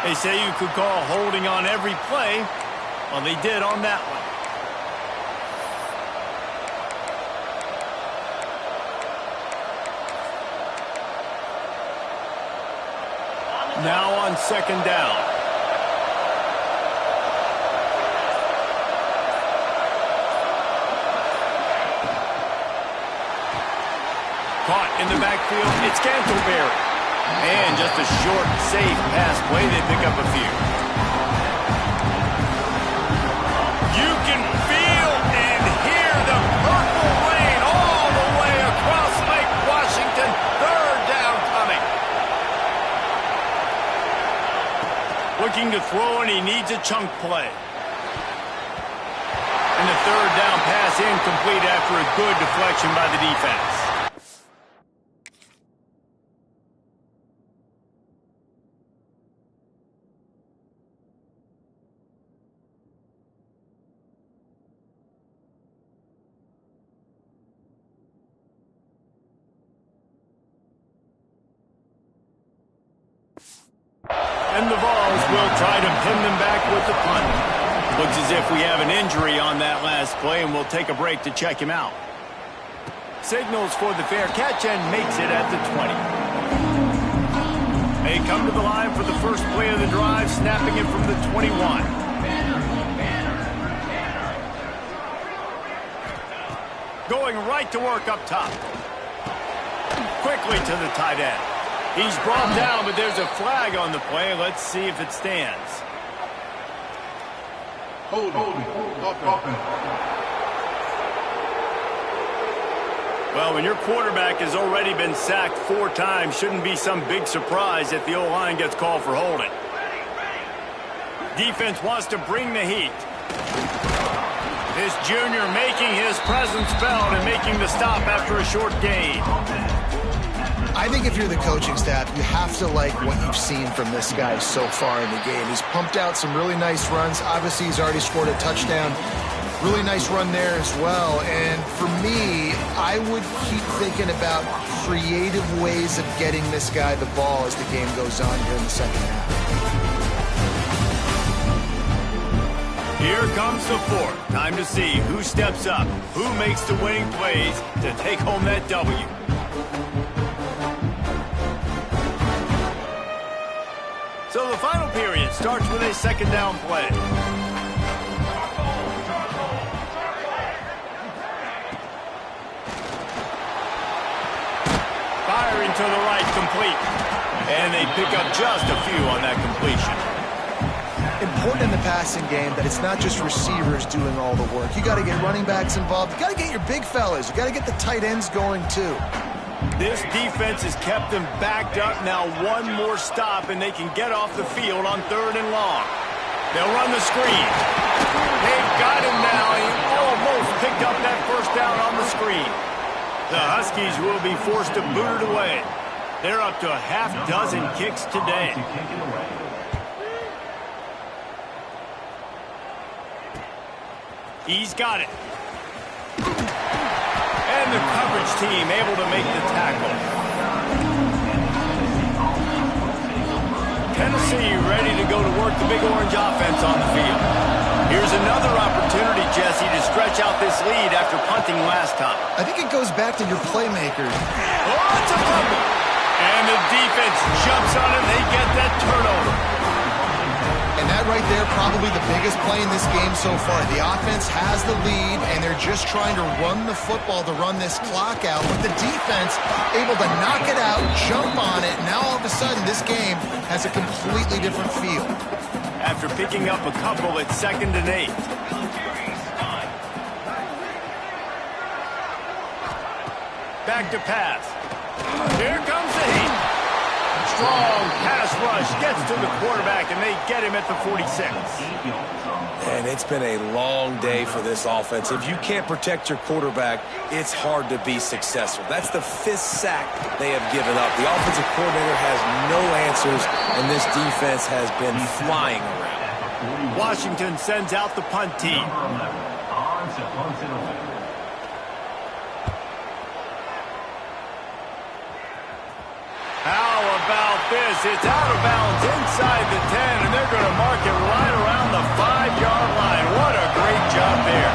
Speaker 1: They say you could call holding on every play. Well, they did on that one. Now on second down. Caught in the backfield, it's Scantleberry. And just a short, safe pass play, they pick up a few. You can feel and hear the purple rain all the way across Lake Washington. Third down coming. Looking to throw, and he needs a chunk play. And the third down pass incomplete after a good deflection by the defense. And the Vols will try to pin them back with the punt. Looks as if we have an injury on that last play, and we'll take a break to check him out. Signals for the fair catch and makes it at the 20. They come to the line for the first play of the drive, snapping it from the 21. Going right to work up top. Quickly to the tight end. He's brought down, but there's a flag on the play. Let's see if it stands.
Speaker 6: Hold. Offense.
Speaker 1: Well, when your quarterback has already been sacked 4 times, shouldn't be some big surprise if the O-line gets called for holding. Defense wants to bring the heat. This junior making his presence felt and making the stop after a short gain.
Speaker 2: I think if you're the coaching staff, you have to like what you've seen from this guy so far in the game. He's pumped out some really nice runs. Obviously, he's already scored a touchdown. Really nice run there as well. And for me, I would keep thinking about creative ways of getting this guy the ball as the game goes on here in the second half.
Speaker 1: Here comes the fourth. Time to see who steps up, who makes the winning plays to take home that W. So the final period starts with a second down play. Firing to the right, complete. And they pick up just a few on that completion.
Speaker 2: Important in the passing game that it's not just receivers doing all the work. You got to get running backs involved. You got to get your big fellas. You got to get the tight ends going too.
Speaker 1: This defense has kept them backed up. Now one more stop, and they can get off the field on 3rd and long. They'll run the screen. They've got him now. He almost picked up that first down on the screen. The Huskies will be forced to boot it away. They're up to a half dozen kicks today. He's got it. And the coverage team able to make the tackle. Tennessee ready to go to work the Big Orange offense on the field. Here's another opportunity, Jesse, to stretch out this lead after punting last time.
Speaker 2: I think it goes back to your playmakers.
Speaker 1: Oh, it's a fumble. And the defense jumps on it. They get that turnover.
Speaker 2: And that right there, probably the biggest play in this game so far. The offense has the lead, and they're just trying to run the football to run this clock out. But the defense able to knock it out, jump on it. Now all of a sudden, this game has a completely different feel.
Speaker 1: After picking up a couple, it's 2nd and 8. Back to pass. Here comes the heat. Strong pass rush gets to the quarterback, and they get him at the 46.
Speaker 3: And it's been a long day for this offense. If you can't protect your quarterback, it's hard to be successful. That's the 5th sack they have given up. The offensive coordinator has no answers, and this defense has been flying around.
Speaker 1: Washington sends out the punt team. How about this. It's out of bounds inside the 10, and they're going to mark it right around the 5-yard line. What a great job there.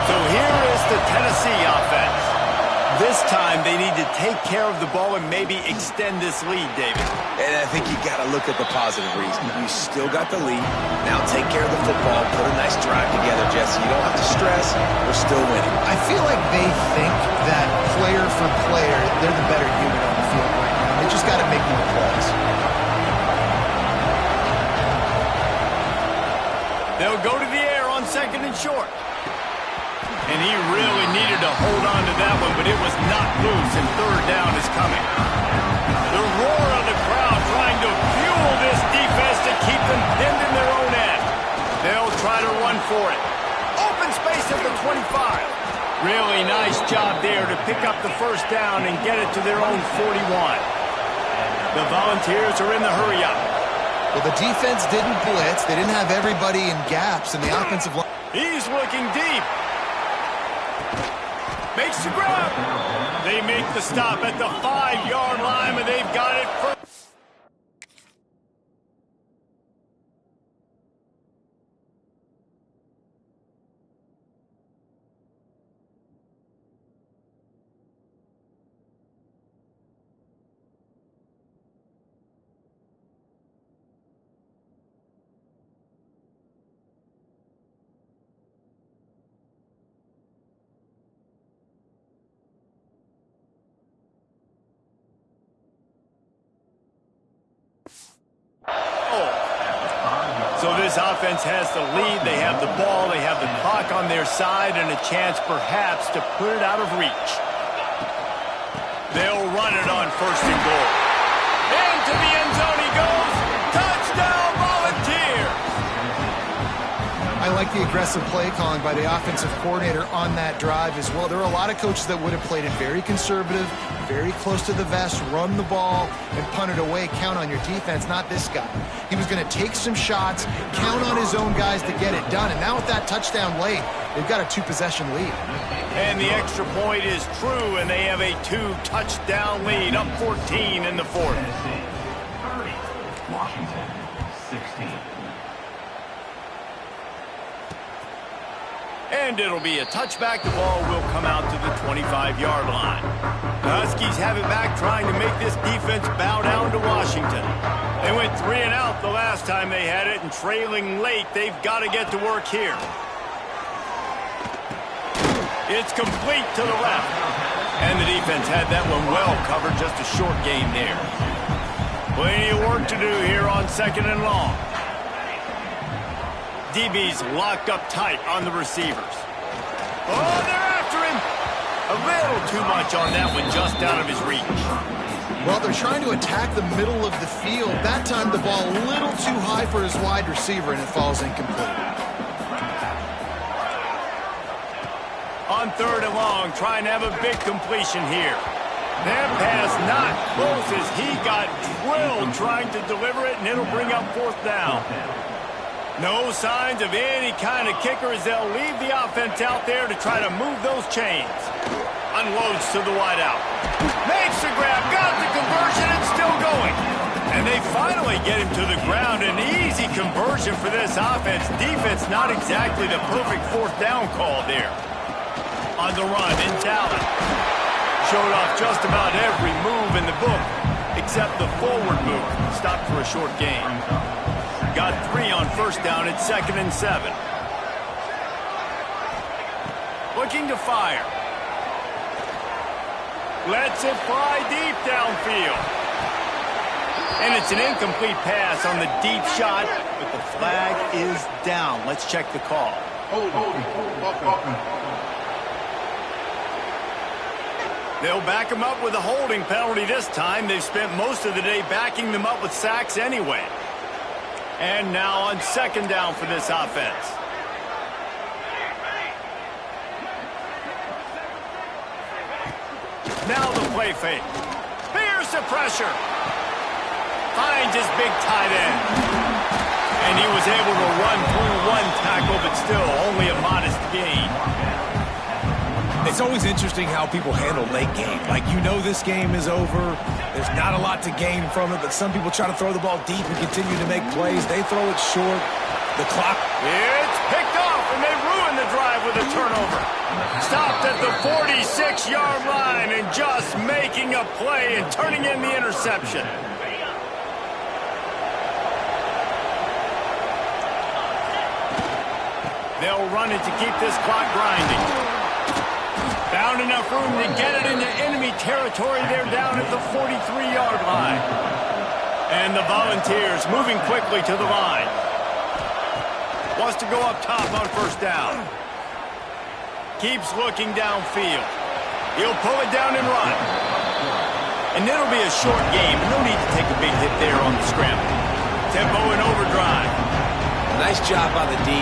Speaker 1: So here is the Tennessee offense. This time they need to take care of the ball and maybe extend this lead, David.
Speaker 3: And I think you got to look at the positive reason. You still got the lead. Now take care of the football. Put a nice drive together, Jesse. You don't have to stress. We're still winning.
Speaker 2: I feel like they think that player for player, they're the better unit on the field right now. They just got to make more plays.
Speaker 1: They'll go to the air on 2nd and short. And he really needed to hold on to that one, but it was knocked loose, and 3rd down is coming. The roar of the crowd trying to fuel this defense to keep them pinned in their own end. They'll try to run for it. Open space at the 25. Really nice job there to pick up the 1st down and get it to their own 41. The Volunteers are in the hurry-up.
Speaker 2: Well, the defense didn't blitz. They didn't have everybody in gaps, and the offensive line.
Speaker 1: He's looking deep. Makes the grab. They make the stop at the 5-yard line, and they've got it first. So this offense has the lead. They have the ball. They have the clock on their side and a chance perhaps to put it out of reach. They'll run it on 1st and goal. Into the end zone he goes. Touchdown, Volunteers!
Speaker 2: I like the aggressive play calling by the offensive coordinator on that drive as well. There are a lot of coaches that would have played it very conservative, very close to the vest, run the ball, and punt it away. Count on your defense, not this guy. He was going to take some shots, count on his own guys to get it done. And now with that touchdown late, they've got a 2-possession lead.
Speaker 1: And the extra point is true, and they have a 2-touchdown lead, up 14 in the 4th.
Speaker 5: Tennessee 30, Washington 16.
Speaker 1: And it'll be a touchback. The ball will come out to the 25-yard line. The Huskies have it back, trying to make this defense bow down to Washington. They went 3 and out the last time they had it, and trailing late, they've got to get to work here. It's complete to the left. And the defense had that one well covered, just a short gain there. Plenty of work to do here on 2nd and long. DB's locked up tight on the receivers. Oh, they're after him. A little too much on that one, just out of his reach.
Speaker 2: Well, they're trying to attack the middle of the field. That time the ball a little too high for his wide receiver, and it falls incomplete.
Speaker 1: On 3rd and long, trying to have a big completion here. That pass not close as he got drilled trying to deliver it, and it'll bring up 4th down. No signs of any kind of kicker as they'll leave the offense out there to try to move those chains. Unloads to the wideout. Makes the grab, got the conversion, and still going. And they finally get him to the ground. An easy conversion for this offense. Defense not exactly the perfect 4th down call there. On the run, in talent. Showed off just about every move in the book, except the forward move. Stopped for a short gain. Got 3 on 1st down at 2nd and 7. Looking to fire. Lets it fly deep downfield. And it's an incomplete pass on the deep shot, but the flag is down. Let's check the call.
Speaker 6: Holding.
Speaker 1: They'll back him up with a holding penalty this time. They've spent most of the day backing them up with sacks anyway. And now on 2nd down for this offense. Now the play fake. Here's the pressure. Finds his big tight end. And he was able to run through 1 tackle, but still only a modest gain.
Speaker 3: It's always interesting how people handle late game. Like, you know this game is over. There's not a lot to gain from it, but some people try to throw the ball deep and continue to make plays. They throw it short. The clock.
Speaker 1: It's picked off, and they ruin the drive with a turnover. Stopped at the 46-yard line and just making a play and turning in the interception. They'll run it to keep this clock grinding. Found enough room to get it into enemy territory. They're down at the 43-yard line. And the Volunteers moving quickly to the line. Wants to go up top on first down. Keeps looking downfield. He'll pull it down and run. And it'll be a short game. No need to take a big hit there on the scramble. Tempo and overdrive.
Speaker 3: Nice job by the D,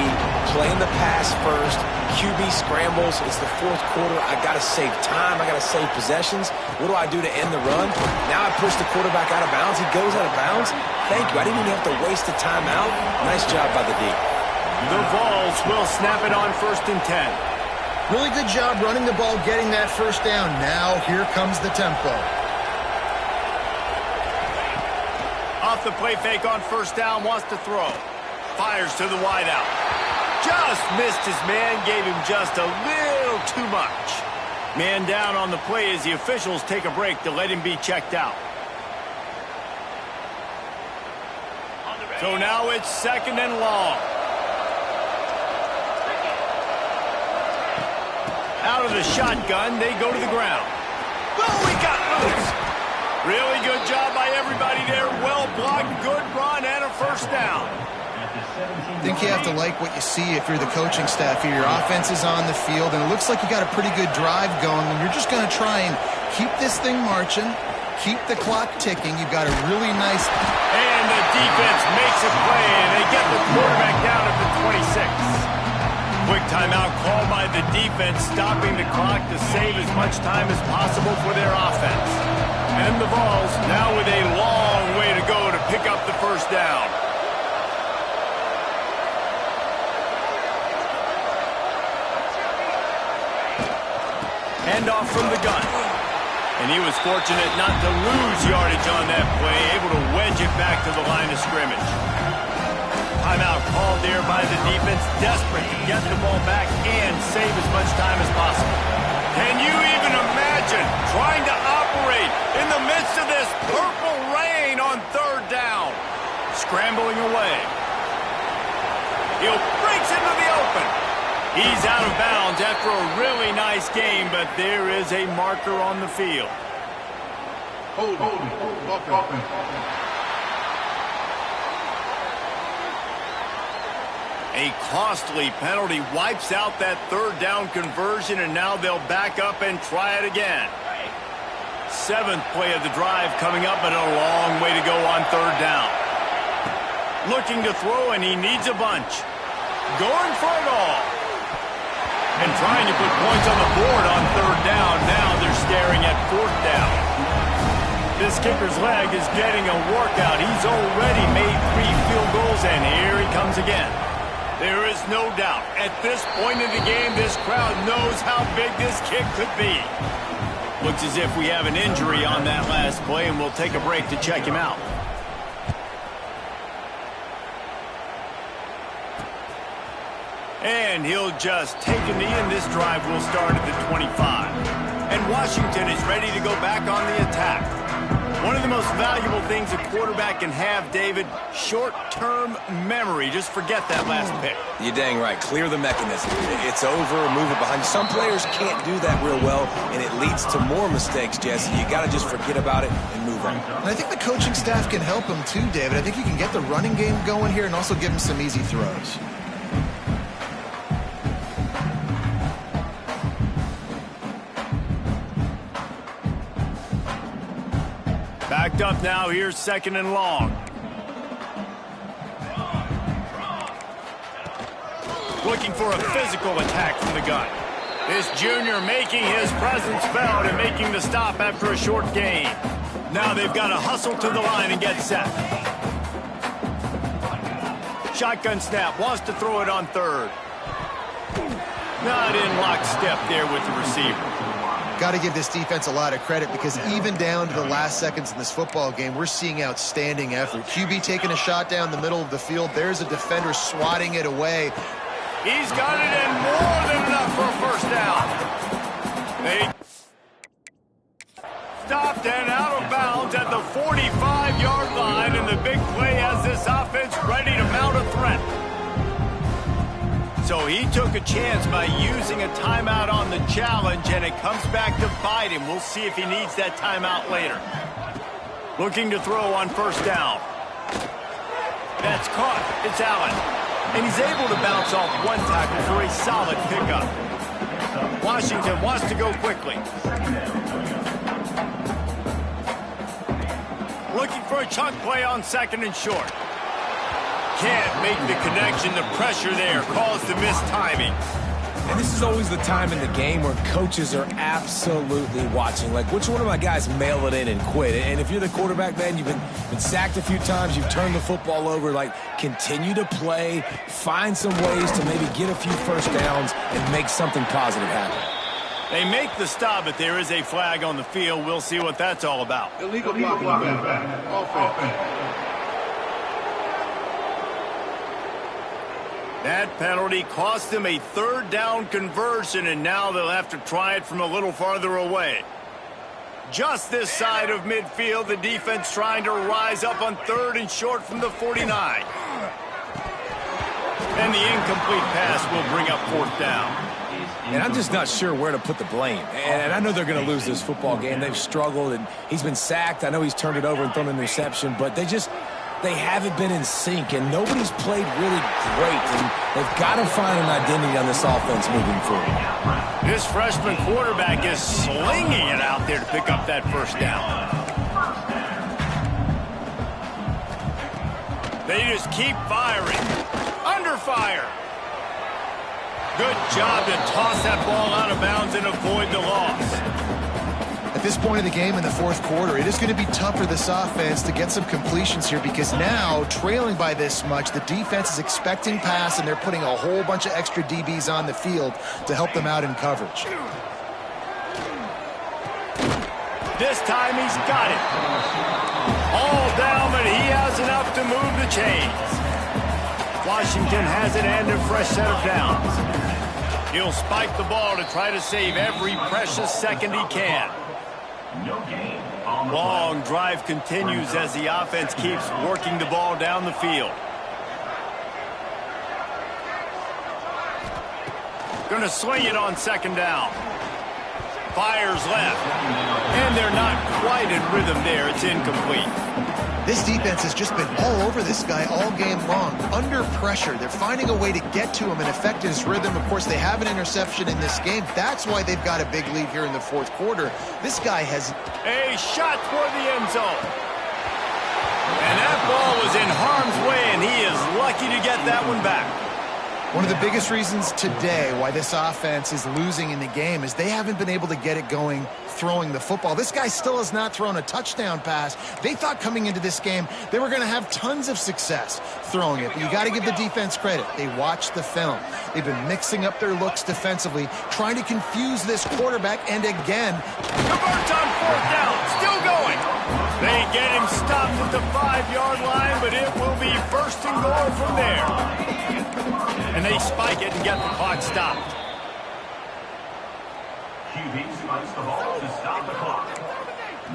Speaker 3: playing the pass first. QB scrambles. It's the fourth quarter. I got to save time. I got to save possessions. What do I do to end the run? Now I push the quarterback out of bounds. He goes out of bounds. Thank you. I didn't even have to waste a timeout. Nice job by the D.
Speaker 1: The Vols will snap it on 1st and 10.
Speaker 2: Really good job running the ball, getting that first down. Now here comes the tempo.
Speaker 1: Off the play fake on first down, wants to throw. Fires to the wideout. Just missed his man, gave him just a little too much. Man down on the play as the officials take a break to let him be checked out. So now it's 2nd and long. Out of the shotgun, they go to the ground. Oh, he got loose. Really good job by everybody there. Well blocked, good run, and a first down.
Speaker 2: I think you have to like what you see if you're the coaching staff here. Your offense is on the field, and it looks like you got a pretty good drive going, and you're just going to try and keep this thing marching, keep the clock ticking. You've got a really nice...
Speaker 1: And the defense makes a play, and they get the quarterback down at the 26. Quick timeout called by the defense, stopping the clock to save as much time as possible for their offense. And the Vols now with a long way to go to pick up the first down. Handoff from the gun. And he was fortunate not to lose yardage on that play, able to wedge it back to the line of scrimmage. Timeout called there by the defense, desperate to get the ball back and save as much time as possible. Can you even imagine trying to operate in the midst of this purple rain on 3rd down? Scrambling away. He breaks into the open. He's out of bounds after a really nice game, but there is a marker on the field. A costly penalty wipes out that 3rd down conversion, and now they'll back up and try it again. 7th play of the drive coming up, but a long way to go on 3rd down. Looking to throw, and he needs a bunch. Going for it all. And trying to put points on the board on 3rd down. Now they're staring at 4th down. This kicker's leg is getting a workout. He's already made 3 field goals, and here he comes again. There is no doubt. At this point in the game, this crowd knows how big this kick could be. Looks as if we have an injury on that last play, and we'll take a break to check him out. And he'll just take a knee, and this drive will start at the 25. And Washington is ready to go back on the attack. One of the most valuable things a quarterback can have, David, short-term memory. Just forget that last pick.
Speaker 3: You're dang right. Clear the mechanism. It's over, move it behind you. Some players can't do that real well, and it leads to more mistakes, Jesse. You got to just forget about it and move on.
Speaker 2: And I think the coaching staff can help him too, David. I think you can get the running game going here and also give him some easy throws.
Speaker 1: Backed up now, here's 2nd and long. Looking for a physical attack from the gun. This junior making his presence felt and making the stop after a short gain. Now they've got to hustle to the line and get set. Shotgun snap, wants to throw it on 3rd. Not in lockstep there with the receiver.
Speaker 2: Got to give this defense a lot of credit because even down to the last seconds in this football game, we're seeing outstanding effort. QB taking a shot down the middle of the field. There's a defender swatting it away.
Speaker 1: He's got it in more than enough for a first down. They stopped and out of bounds at the 45-yard line, and the big play has this offense ready to mount a threat. So he took a chance by using a timeout on the challenge, and it comes back to bite him. We'll see if he needs that timeout later. Looking to throw on first down. That's caught. It's Allen. And he's able to bounce off one tackle for a solid pickup. Washington wants to go quickly. Looking for a chunk play on second and short. Can't make the connection. The pressure there caused the missed timing.
Speaker 3: And this is always the time in the game where coaches are absolutely watching. Like, which one of my guys mail it in and quit? And if you're the quarterback, man, you've been sacked a few times, you've turned the football over. Like, continue to play, find some ways to maybe get a few first downs and make something positive happen.
Speaker 1: They make the stop, but there is a flag on the field. We'll see what that's all about.
Speaker 6: Illegal blocking. Offense.
Speaker 1: That penalty cost them a third down conversion, and now they'll have to try it from a little farther away. Just this side of midfield, the defense trying to rise up on third and short from the 49. And the incomplete pass will bring up fourth down.
Speaker 3: And I'm just not sure where to put the blame. And I know they're going to lose this football game. They've struggled, and he's been sacked. I know he's turned it over and thrown an interception, but they haven't been in sync, and nobody's played really great. And they've got to find an identity on this offense moving forward.
Speaker 1: This freshman quarterback is slinging it out there to pick up that first down. They just keep firing. Under fire. Good job to toss that ball out of bounds and avoid the loss.
Speaker 2: At this point of the game in the fourth quarter, it is going to be tough for this offense to get some completions here because now, trailing by this much, the defense is expecting pass, and they're putting a whole bunch of extra DBs on the field to help them out in coverage.
Speaker 1: This time he's got it. All down, but he has enough to move the chains. Washington has it and a fresh set of downs. He'll spike the ball to try to save every precious second he can.
Speaker 5: No gain.
Speaker 1: Long drive continues as the offense keeps working the ball down the field. Going to swing it on second down. Fires left. And they're not quite in rhythm there. It's incomplete.
Speaker 2: This defense has just been all over this guy all game long. Under pressure, they're finding a way to get to him and affect his rhythm. Of course, they have an interception in this game. That's why they've got a big lead here in the fourth quarter. This guy has
Speaker 1: a shot for the end zone. And that ball was in harm's way, and he is lucky to get that one back.
Speaker 2: One of the biggest reasons today why this offense is losing in the game is they haven't been able to get it going throwing the football. This guy still has not thrown a touchdown pass. They thought coming into this game they were going to have tons of success throwing it, but you got to give the defense credit. They watched the film. They've been mixing up their looks defensively, trying to confuse this quarterback, and again,
Speaker 1: converts on fourth down, still going. They get him stopped at the 5-yard line, but it will be first and goal from there. And they spike it and get the clock stopped.
Speaker 5: QB spikes the ball to stop the clock.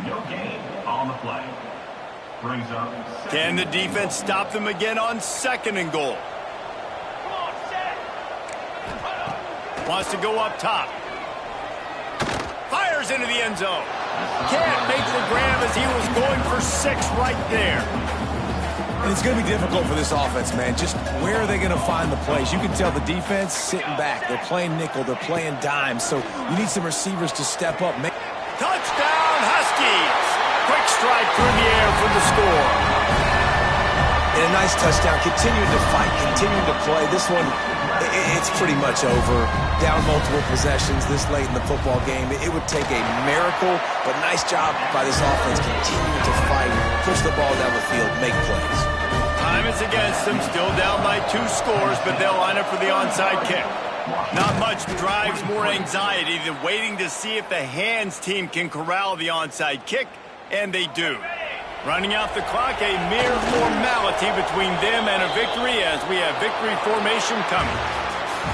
Speaker 5: No gain on the play. Brings up.
Speaker 1: Can the defense stop them again on second and goal? Wants to go up top. Fires into the end zone. Can't make the grab as he was going for 6 right there.
Speaker 3: And it's going to be difficult for this offense, man. Just where are they going to find the plays? You can tell the defense sitting back. They're playing nickel. They're playing dime. So you need some receivers to step up.
Speaker 1: Touchdown, Huskies! Quick strike through the air for the score.
Speaker 3: And a nice touchdown. Continuing to fight, continuing to play. This one, it's pretty much over. Down multiple possessions this late in the football game. It would take a miracle, but nice job by this offense continuing to fight, push the ball down the field, make plays.
Speaker 1: Time is against them, still down by 2 scores, but they'll line up for the onside kick. Not much drives more anxiety than waiting to see if the hands team can corral the onside kick, and they do. Running out the clock, a mere formality between them and a victory as we have victory formation coming.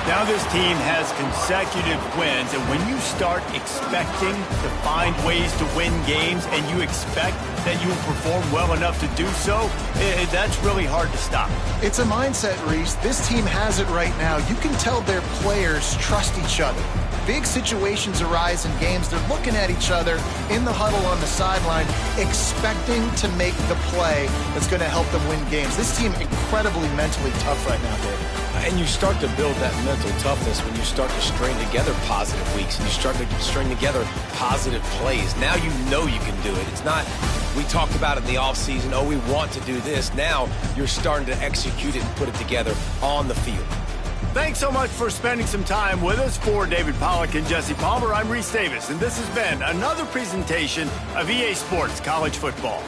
Speaker 1: Now this team has consecutive wins, and when you start expecting to find ways to win games and you expect that you will perform well enough to do so, that's really hard to stop.
Speaker 2: It's a mindset, Reese. This team has it right now. You can tell their players trust each other. Big situations arise in games. They're looking at each other in the huddle on the sideline, expecting to make the play that's going to help them win games. This team incredibly mentally tough right now, Dave.
Speaker 3: And you start to build that mental toughness when you start to string together positive weeks and you start to string together positive plays. Now you know you can do it. It's not, we talked about it in the offseason, oh, we want to do this. Now you're starting to execute it and put it together on the field.
Speaker 1: Thanks so much for spending some time with us. For David Pollack and Jesse Palmer, I'm Reese Davis, and this has been another presentation of EA Sports College Football.